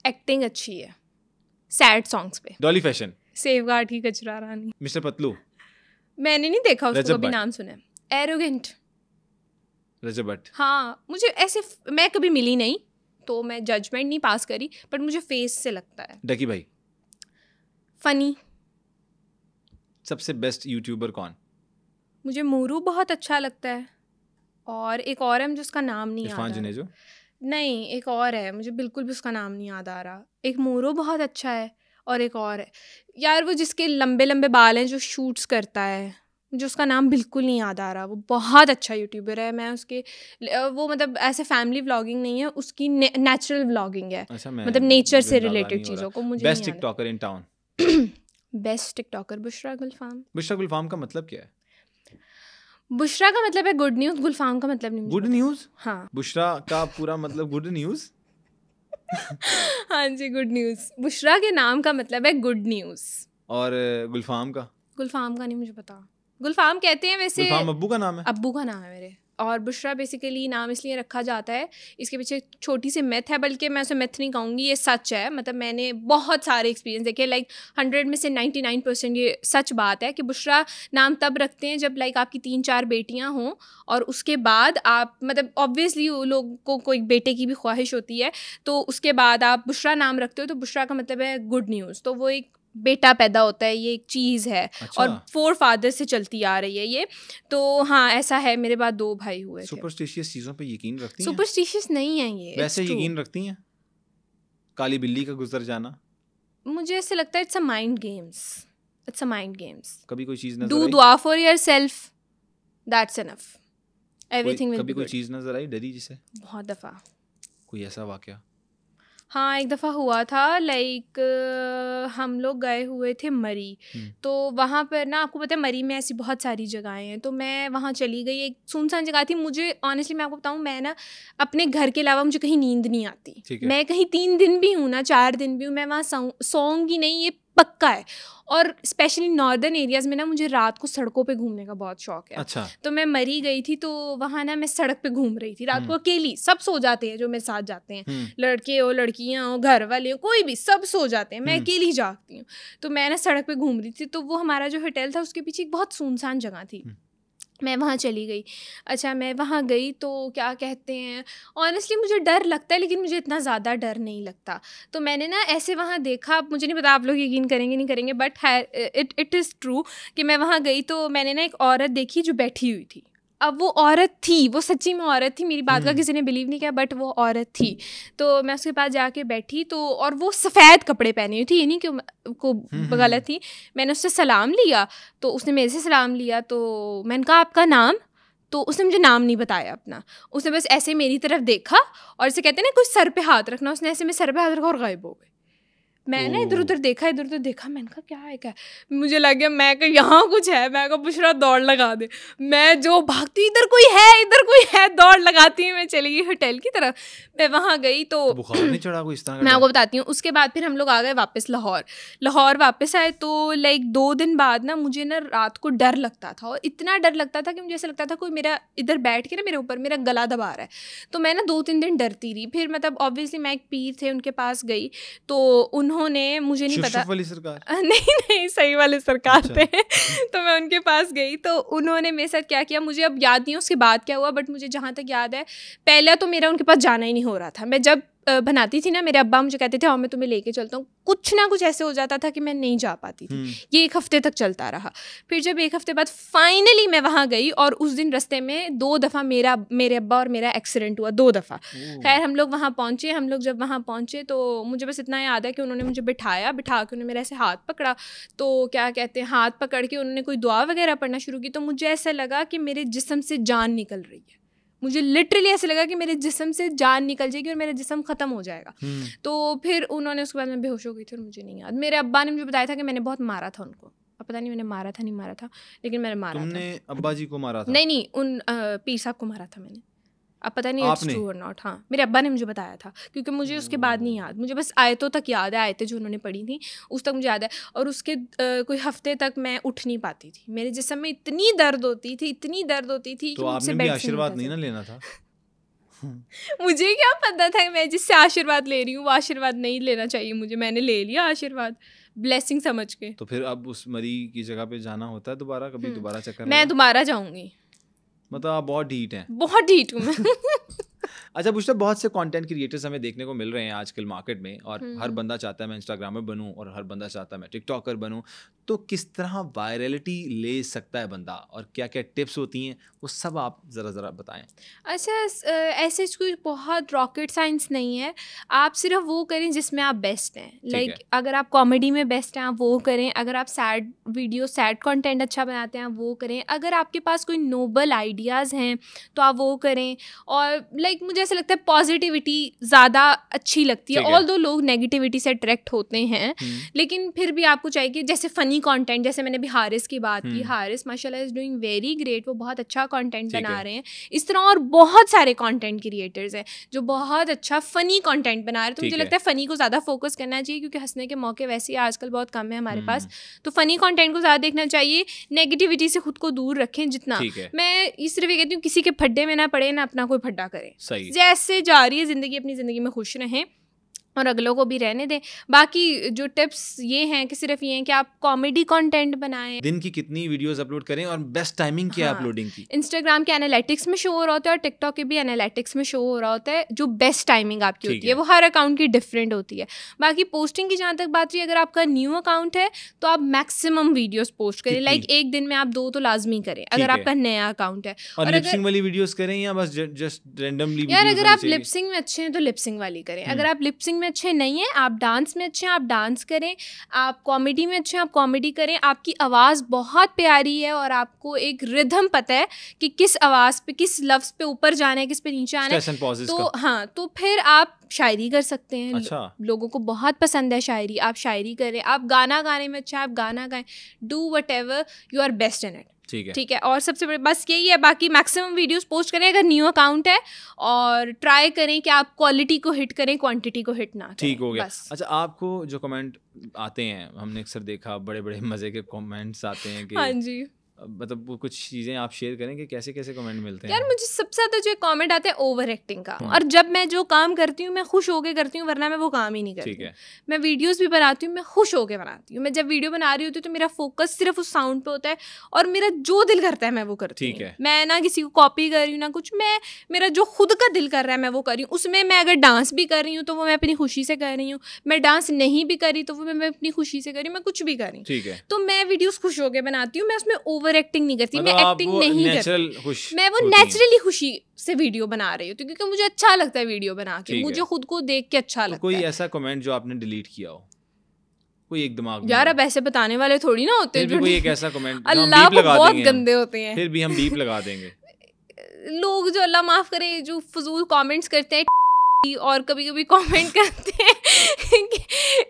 एक्टिंग अच्छी है सैड सॉन्ग्स पे। डॉली फैशन, सेफगार्ड की कचरा रानी, मिस्टर पतलू, मैंने नहीं देखा उसको, रजब कभी भट्ट। नाम सुना है। एरोगेंट, रजब भट्ट। हाँ मुझे ऐसे मैं कभी मिली नहीं तो मैं जजमेंट नहीं पास करी, बट मुझे फेस से लगता है। डकी भाई। फनी, सबसे बेस्ट यूट्यूबर कौन? मुझे मूरू बहुत अच्छा लगता है, और एक और है मुझे उसका नाम नहीं याद आ इरफान रहा। जुनेजो। नहीं, एक और है, मुझे बिल्कुल भी उसका नाम नहीं याद आ रहा। एक मूरू बहुत अच्छा है, और एक और है यार वो जिसके लंबे लंबे बाल हैं जो शूट्स करता है, मुझे उसका नाम बिल्कुल नहीं याद आ रहा। वो बहुत अच्छा यूट्यूबर है, मैं उसके वो मतलब ऐसे फैमिली व्लॉगिंग नहीं है उसकी, नेचुरल व्लॉगिंग है। अच्छा, मैं मतलब नेचर से जिंदाबाद रिलेटेड नहीं हो रहा। चीज़ों को मुझे बेस्ट नहीं याद। TikToker in town? Best TikToker Bushra Gulfam. Bushra Gulfam का मतलब क्या है? बुशरा का मतलब है गुड न्यूज़, गुलफाम का मतलब नहीं मुझे गुड पता। न्यूज़? हाँ बुशरा का पूरा मतलब गुड न्यूज़? हाँ जी, गुड न्यूज़। बुशरा के नाम का मतलब है गुड न्यूज़। और गुलफाम का? गुलफाम का नहीं मुझे पता। गुलफाम कहते हैं वैसे, गुलफाम अब्बू का नाम है? अब्बू का नाम है मेरे। और बुशरा बेसिकली नाम इसलिए रखा जाता है, इसके पीछे छोटी सी मिथ है, बल्कि मैं उसे मिथ नहीं कहूँगी, ये सच है। मतलब मैंने बहुत सारे एक्सपीरियंस देखे, लाइक 100 में से 99% ये सच बात है कि बुशरा नाम तब रखते हैं जब लाइक आपकी 3-4 बेटियां हों, और उसके बाद आप मतलब ऑब्वियसली लोगों को कोई बेटे की भी ख्वाहिश होती है, तो उसके बाद आप बुशरा नाम रखते हो, तो बुशरा का मतलब है गुड न्यूज़। तो वो एक बेटा पैदा होता है, ये एक चीज़ है। अच्छा। और 4 फादर से चलती आ रही है ये। तो हाँ ऐसा है, मेरे बाद 2 भाई हुए थे। सुपरस्टिशियस चीज़ों पे यकीन रखती हैं? सुपरस्टिशियस नहीं है ये, वैसे यकीन रखती हैं? काली बिल्ली का गुजर जाना? मुझे ऐसे लगता है it's a mind games, it's a mind games. कभी कोई चीज़ नजर डू आई? दुआ for yourself, that's enough, everything will be कभी कोई गुड। चीज़ नजर आई डरी जिसे? बहुत दफ़ा। कोई ऐसा वाकया? हाँ एक दफ़ा हुआ था, लाइक हम लोग गए हुए थे मरी। तो वहाँ पर ना, आपको पता है मरी में ऐसी बहुत सारी जगहें हैं, तो मैं वहाँ चली गई। एक सुनसान जगह थी। मुझे ऑनेस्टली मैं आपको बताऊँ, मैं ना अपने घर के अलावा मुझे कहीं नींद नहीं आती। मैं कहीं 3 दिन भी हूँ ना, 4 दिन भी हूँ, मैं वहाँ सोऊंगी नहीं, ये पक्का है। और स्पेशली नॉर्दर्न एरियाज़ में ना मुझे रात को सड़कों पे घूमने का बहुत शौक है। अच्छा। तो मैं मरी गई थी, तो वहाँ ना मैं सड़क पे घूम रही थी रात को अकेली। सब सो जाते हैं जो मेरे साथ जाते हैं, लड़के हो लड़कियाँ हो घर वाले हो कोई भी, सब सो जाते हैं, मैं अकेली जागती हूँ। तो मैं ना सड़क पे घूम रही थी, तो वो हमारा जो होटल था उसके पीछे एक बहुत सुनसान जगह थी। मैं वहाँ चली गई। अच्छा मैं वहाँ गई तो क्या कहते हैं, ऑनेस्टली मुझे डर लगता है, लेकिन मुझे इतना ज़्यादा डर नहीं लगता। तो मैंने ना ऐसे वहाँ देखा, मुझे नहीं पता आप लोग यकीन करेंगे नहीं करेंगे, बट है इट इज़ ट्रू कि मैं वहाँ गई तो मैंने ना एक औरत देखी जो बैठी हुई थी। अब वो औरत थी, वो सच्ची में औरत थी, मेरी बात का किसी ने बिलीव नहीं किया, बट वो औरत थी। तो मैं उसके पास जाके बैठी, तो और वो सफ़ेद कपड़े पहनी हुई थी, ये नहीं कि को गलत थी। मैंने उससे सलाम लिया, तो उसने मेरे से सलाम लिया। तो मैंने कहा आपका नाम? तो उसने मुझे नाम नहीं बताया अपना, उसने बस ऐसे मेरी तरफ देखा, और इसे कहते हैं ना कुछ सर पे हाथ रखना, उसने ऐसे मेरे सर पे हाथ रखा और गायब हो गए। मैंने इधर उधर देखा, मैंने कहा क्या है क्या है? मुझे लग गया मैं कहा यहाँ कुछ है, मैं कहा बुशरा दौड़ लगा दे। मैं जो भागती इधर कोई है, दौड़ लगाती हूँ, मैं चली गई होटल की तरफ। मैं वहाँ गई तो बुखार नहीं चढ़ा कोई इस तरह का? मैं आपको बताती हूँ। उसके बाद फिर हम लोग आ गए वापस लाहौर वापस आए, तो लाइक 2 दिन बाद ना मुझे ना रात को डर लगता था, और इतना डर लगता था कि मुझे ऐसा लगता था कोई मेरा इधर बैठ के ना मेरे ऊपर मेरा गला दबा रहा है। तो मैं ना 2-3 दिन डरती रही। फिर मतलब ऑब्वियसली मैं एक पीर थे उनके पास गई, तो उन्होंने मुझे नहीं पता वाली सरकार? नहीं सही वाले सरकार थे। तो मैं उनके पास गई, तो उन्होंने मेरे साथ क्या किया मुझे अब याद नहीं है उसके बाद क्या हुआ, बट मुझे जहाँ तक याद है पहले तो मेरा उनके पास जाना ही नहीं हो रहा था। मैं जब बनाती थी ना, मेरे अब्बा मुझे कहते थे हाँ मैं तुम्हें लेके चलता हूँ, कुछ ना कुछ ऐसे हो जाता था कि मैं नहीं जा पाती थी। ये 1 हफ्ते तक चलता रहा। फिर जब 1 हफ्ते बाद फाइनली मैं वहाँ गई, और उस दिन रास्ते में 2 दफ़ा मेरे अब्बा और मेरा एक्सीडेंट हुआ, 2 दफ़ा। खैर हम लोग वहाँ पहुँचे, जब वहाँ पहुँचे तो मुझे बस इतना याद है कि उन्होंने मुझे बिठा के उन्होंने मेरा ऐसे हाथ पकड़ा, तो क्या कहते हैं हाथ पकड़ के उन्होंने कोई दुआ वगैरह पढ़ना शुरू की। तो मुझे ऐसा लगा कि मेरे जिस्म से जान निकल रही है, मुझे लिटरली ऐसे लगा कि मेरे जिस्म से जान निकल जाएगी और मेरा जिस्म ख़त्म हो जाएगा। तो फिर उन्होंने, उसके बाद मैं बेहोश हो गई थी और मुझे नहीं याद। मेरे अब्बा ने मुझे बताया था कि मैंने बहुत मारा था उनको, अब पता नहीं मैंने मारा था नहीं मारा था, लेकिन मैंने मारा था। तुमने अब्बा जी को मारा था? नहीं उन पीर साहब को मारा था मैंने। अब पता नहीं इट्स ट्रू और नॉट। हाँ मेरे अब्बा ने मुझे बताया था, क्योंकि मुझे उसके बाद नहीं याद, मुझे बस आयतों तक याद है, आयतें जो उन्होंने पढ़ी थी उस तक मुझे याद है। और उसके कोई हफ्ते तक मैं उठ नहीं पाती थी, मेरे जिस्म में इतनी दर्द होती थी तो आपने भी आशीर्वाद नहीं ना लेना था? मुझे क्या पता था मैं जिससे आशीर्वाद ले रही हूँ वो आशीर्वाद नहीं लेना चाहिए मुझे, मैंने ले लिया आशीर्वाद ब्लेसिंग समझ के। तो फिर अब उस मरी की जगह पे जाना होता है दोबारा, कभी दोबारा चक्कर? मैं दोबारा जाऊंगी। मतलब आप बहुत ढीठ हैं। बहुत ढीठ हूँ मैं। अच्छा बुशरा, बहुत से कंटेंट क्रिएटर्स हमें देखने को मिल रहे हैं आजकल मार्केट में, और हर बंदा चाहता है मैं इंस्टाग्रामर बनूं और हर बंदा चाहता है मैं टिकटॉकर बनूं। तो किस तरह वायरलिटी ले सकता है बंदा और क्या क्या टिप्स होती हैं, वो सब आप ज़रा बताएं। अच्छा, ऐसे कोई बहुत रॉकेट साइंस नहीं है, आप सिर्फ वो करें जिसमें आप बेस्ट हैं। लाइक अगर आप कॉमेडी में बेस्ट हैं आप वो करें, अगर आप सैड वीडियो सैड कंटेंट अच्छा बनाते हैं आप वो करें, अगर आपके पास कोई नोबल आइडियाज़ हैं तो आप वो करें। और लाइक मुझे ऐसा लगता है पॉजिटिविटी ज़्यादा अच्छी लगती है, ऑल दो लोग नेगेटिविटी से अट्रैक्ट होते हैं, लेकिन फिर भी आपको चाहिए कि जैसे फ़नी कंटेंट, जैसे मैंने अभी हारिस की बात की, हारिस माशाल्लाह इज़ डूइंग वेरी ग्रेट, वो बहुत अच्छा कंटेंट बना रहे हैं। इस तरह और बहुत सारे कंटेंट क्रिएटर्स हैं जो बहुत अच्छा फ़नी कंटेंट बना रहे हैं। तो मुझे लगता है फ़नी को ज़्यादा फोकस करना चाहिए, क्योंकि हंसने के मौके वैसे ही आजकल बहुत कम है हमारे पास, तो फ़नी कंटेंट को ज़्यादा देखना चाहिए। नेगेटिविटी से खुद को दूर रखें जितना। मैं इस सिर्फ ये कहती हूँ किसी के फड्डे में ना पड़े, ना अपना कोई फड्डा करें, जैसे जा रही है ज़िंदगी अपनी ज़िंदगी में खुश रहें और अगलों को भी रहने दें। बाकी जो टिप्स ये हैं कि सिर्फ ये हैं कि आप कॉमेडी कंटेंट बनाएं। दिन की कितनी वीडियोस अपलोड करें और बेस्ट टाइमिंग क्या है अपलोडिंग की? इंस्टाग्राम के एनालिटिक्स में शो हो रहा होता है और टिकटॉक के भी एनालिटिक्स में शो हो रहा होता है जो बेस्ट टाइमिंग आपकी होती है, वो हर अकाउंट की डिफरेंट होती है। बाकी पोस्टिंग की जहाँ तक बात रही, अगर आपका न्यू अकाउंट है तो आप मैक्सिमम वीडियोस पोस्ट करें। लाइक एक दिन में आप 2 तो लाजमी करें अगर आपका नया अकाउंट है। और लिपसिंग वाली वीडियोस करें या बस जस्ट रैंडमली? यार अगर आप लिपसिंग में अच्छे हैं तो लिपसिंग वाली करें, अगर आप लिपसिंग में अच्छे नहीं हैं, आप डांस में अच्छे हैं आप डांस करें, आप कॉमेडी में अच्छे हैं आप कॉमेडी करें। आपकी आवाज़ बहुत प्यारी है और आपको एक रिदम पता है कि किस आवाज़ पे किस लफ्ज़ पे ऊपर जाना है किस पे नीचे आना है, तो हाँ तो फिर आप शायरी कर सकते हैं। अच्छा। लोगों को बहुत पसंद है शायरी, आप शायरी करें। आप गाना गाने में अच्छा आप गाना गाएं, do whatever you are best in it. ठीक है। और सबसे बड़ी बस यही है, बाकी मैक्सिमम वीडियोस पोस्ट करें अगर न्यू अकाउंट है, और ट्राई करें कि आप क्वालिटी को हिट करें, क्वांटिटी को हिट ना। ठीक हो गया। अच्छा, आपको जो कमेंट आते हैं, हमने अक्सर देखा बड़े बड़े मजे के कमेंट्स आते हैं कि हाँ जी, मतलब वो कुछ चीज़ें आप शेयर करेंगे, कैसे कैसे कमेंट मिलते हैं? यार मुझे सबसे ज़्यादा जो कमेंट आता है ओवर एक्टिंग का, और जब मैं जो काम करती हूँ मैं खुश होके करती हूँ, वरना मैं वो काम ही नहीं करती। ठीक है। मैं वीडियोस भी बनाती हूँ मैं खुश होके बनाती हूँ। मैं जब वीडियो बना रही होती हूँ तो मेरा फोकस सिर्फ उस साउंड पे होता है और मेरा जो दिल करता है मैं वो करती हूँ। मैं ना किसी को कॉपी कर रही हूँ ना कुछ, मैं मेरा जो खुद का दिल कर रहा है मैं वो कर रही हूँ। उसमें मैं अगर डांस भी कर रही हूँ तो वो मैं अपनी खुशी से कर रही हूँ, मैं डांस नहीं भी करी तो वो मैं अपनी खुशी से कर रही हूँ, मैं कुछ भी कर रही हूँ। ठीक है। तो मैं वीडियोस खुश होके बनाती हूँ, मैं उसमें ओवर एक्टिंग नहीं करती, मैं एक्टिंग नहीं करती, मैं वो नेचुरली खुशी से वीडियो बना रही हूँ क्योंकि मुझे अच्छा लगता है वीडियो बना के, मुझे खुद को देख के अच्छा लगता है। कोई ऐसा कमेंट जो आपने डिलीट किया हो, कोई एक दिमाग में? यार अब ऐसे बताने वाले थोड़ी ना होते हैं। कोई एक ऐसा कमेंट अल्लाह को बहुत गंदे होते हैं, फिर भी हम बीप लगा देंगे। लोग जो अल्लाह माफ करे जो फजूल कमेंट्स करते हैं और कभी कभी कमेंट करते हैं कि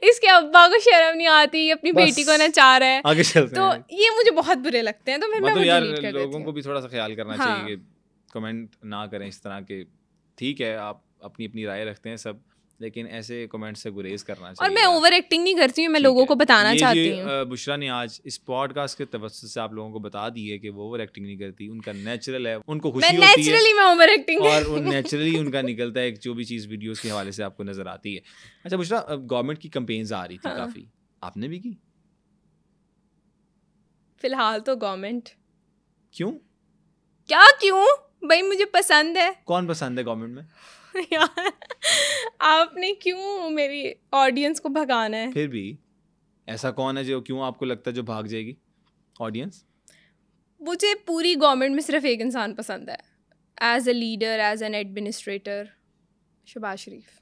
इसके अब्बा को शर्म नहीं आती, अपनी बेटी को नचा रहा है, आगे चलते तो ये मुझे बहुत बुरे लगते हैं। तो मैं यार लोगों को भी थोड़ा सा ख्याल करना चाहिए कि कमेंट ना करें इस तरह के। ठीक है, आप अपनी अपनी राय रखते हैं सब, लेकिन ऐसे कमेंट से गुरेज करना चाहिए। और मैं ओवर एक्टिंग नहीं करती हूँ, मैं लोगों को बताना चाहती हूँ। बुशरा ने आज इस पॉडकास्ट के तवज्जुह से आप लोगों को बता दी है कि वो ओवर एक्टिंग नहीं करती, उनका नेचुरल है, उनको खुशी होती है नेचुरली मैं ओवर एक्टिंग और वो नेचुरली उनका निकलता है जो भी चीज़ वीडियोस के हवाले से आपको नजर आती है। अच्छा बुशरा, गवर्नमेंट की कैंपेन्स आ रही थी काफ़ी, आपने भी की? फिलहाल तो गवर्नमेंट। क्यों? क्या क्यों भाई, मुझे पसंद है। कौन पसंद है गवर्नमेंट में? यार आपने क्यों मेरी ऑडियंस को भगाना है? फिर भी ऐसा कौन है जो, क्यों आपको लगता है जो भाग जाएगी ऑडियंस? मुझे पूरी गवर्नमेंट में सिर्फ एक इंसान पसंद है, as a leader, as an administrator, Shahbaz Sharif.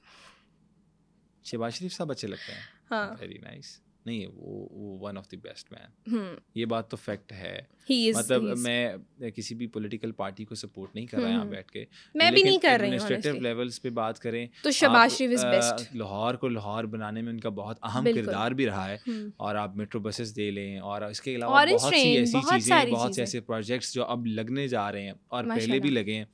Shahbaz Sharif साहब अच्छे लगते हैं। हाँ, वेरी नाइस। नहीं, वो one of the best man, ये बात तो फैक्ट है। मतलब मैं किसी भी पॉलिटिकल पार्टी को सपोर्ट नहीं कर रहा यहाँ बैठ के, मैं भी नहीं कर रही हूँ। एडमिनिस्ट्रेटिव लेवल्स पे बात करें तो शहबाज शरीफ इज बेस्ट। लाहौर को लाहौर बनाने में उनका बहुत अहम किरदार भी रहा है, और आप मेट्रो बसेस दे लें और इसके अलावा बहुत सी ऐसी चीज़ें, बहुत से ऐसे प्रोजेक्ट्स जो अब लगने जा रहे हैं और पहले भी लगे हैं।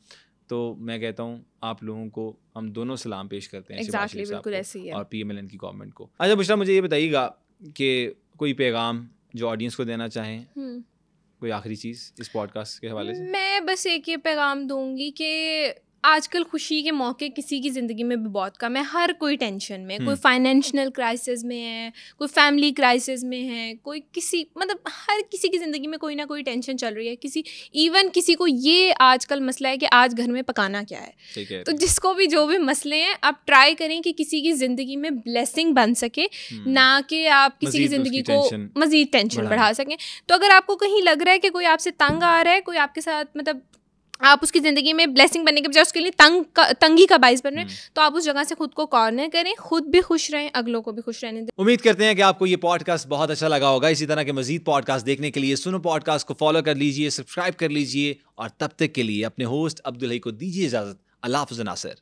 तो मैं कहता हूँ आप लोगों को हम दोनों सलाम पेश करते हैं exactly, बिल्कुल ऐसे ही है। और PMLN की गवर्नमेंट को। अच्छा बुशरा, मुझे ये बताइएगा कि कोई पैगाम जो ऑडियंस को देना चाहें, कोई आखिरी चीज़ इस पॉडकास्ट के हवाले से? मैं बस एक ये पैगाम दूंगी कि आजकल खुशी के मौके किसी की ज़िंदगी में भी बहुत कम है। हर कोई टेंशन में, कोई फाइनेंशियल क्राइसिस में है, कोई फैमिली क्राइसिस में है, कोई किसी मतलब हर किसी की ज़िंदगी में कोई ना कोई टेंशन चल रही है। किसी को ये आजकल मसला है कि आज घर में पकाना क्या है। तो जिसको भी जो भी मसले हैं, आप ट्राई करें कि किसी की ज़िंदगी में ब्लेसिंग बन सके, ना कि आप किसी की ज़िंदगी को मज़ीद टेंशन बढ़ा सकें। तो अगर आपको कहीं लग रहा है कि कोई आपसे तंग आ रहा है, कोई आपके साथ मतलब आप उसकी ज़िंदगी में ब्लेसिंग बनने के बजाय उसके लिए तंगी का बाइस बन रहे हैं, तो आप उस जगह से खुद को कॉर्नर करें, खुद भी खुश रहें, अगलों को भी खुश रहने दें। उम्मीद करते हैं कि आपको ये पॉडकास्ट बहुत अच्छा लगा होगा। इसी तरह के मजीद पॉडकास्ट देखने के लिए सुनो पॉडकास्ट को फॉलो कर लीजिए, सब्सक्राइब कर लीजिए, और तब तक के लिए अपने होस्ट अब्दुल हई को दीजिए इजाजत। अल्लाह हाफ़िज़ नासिर।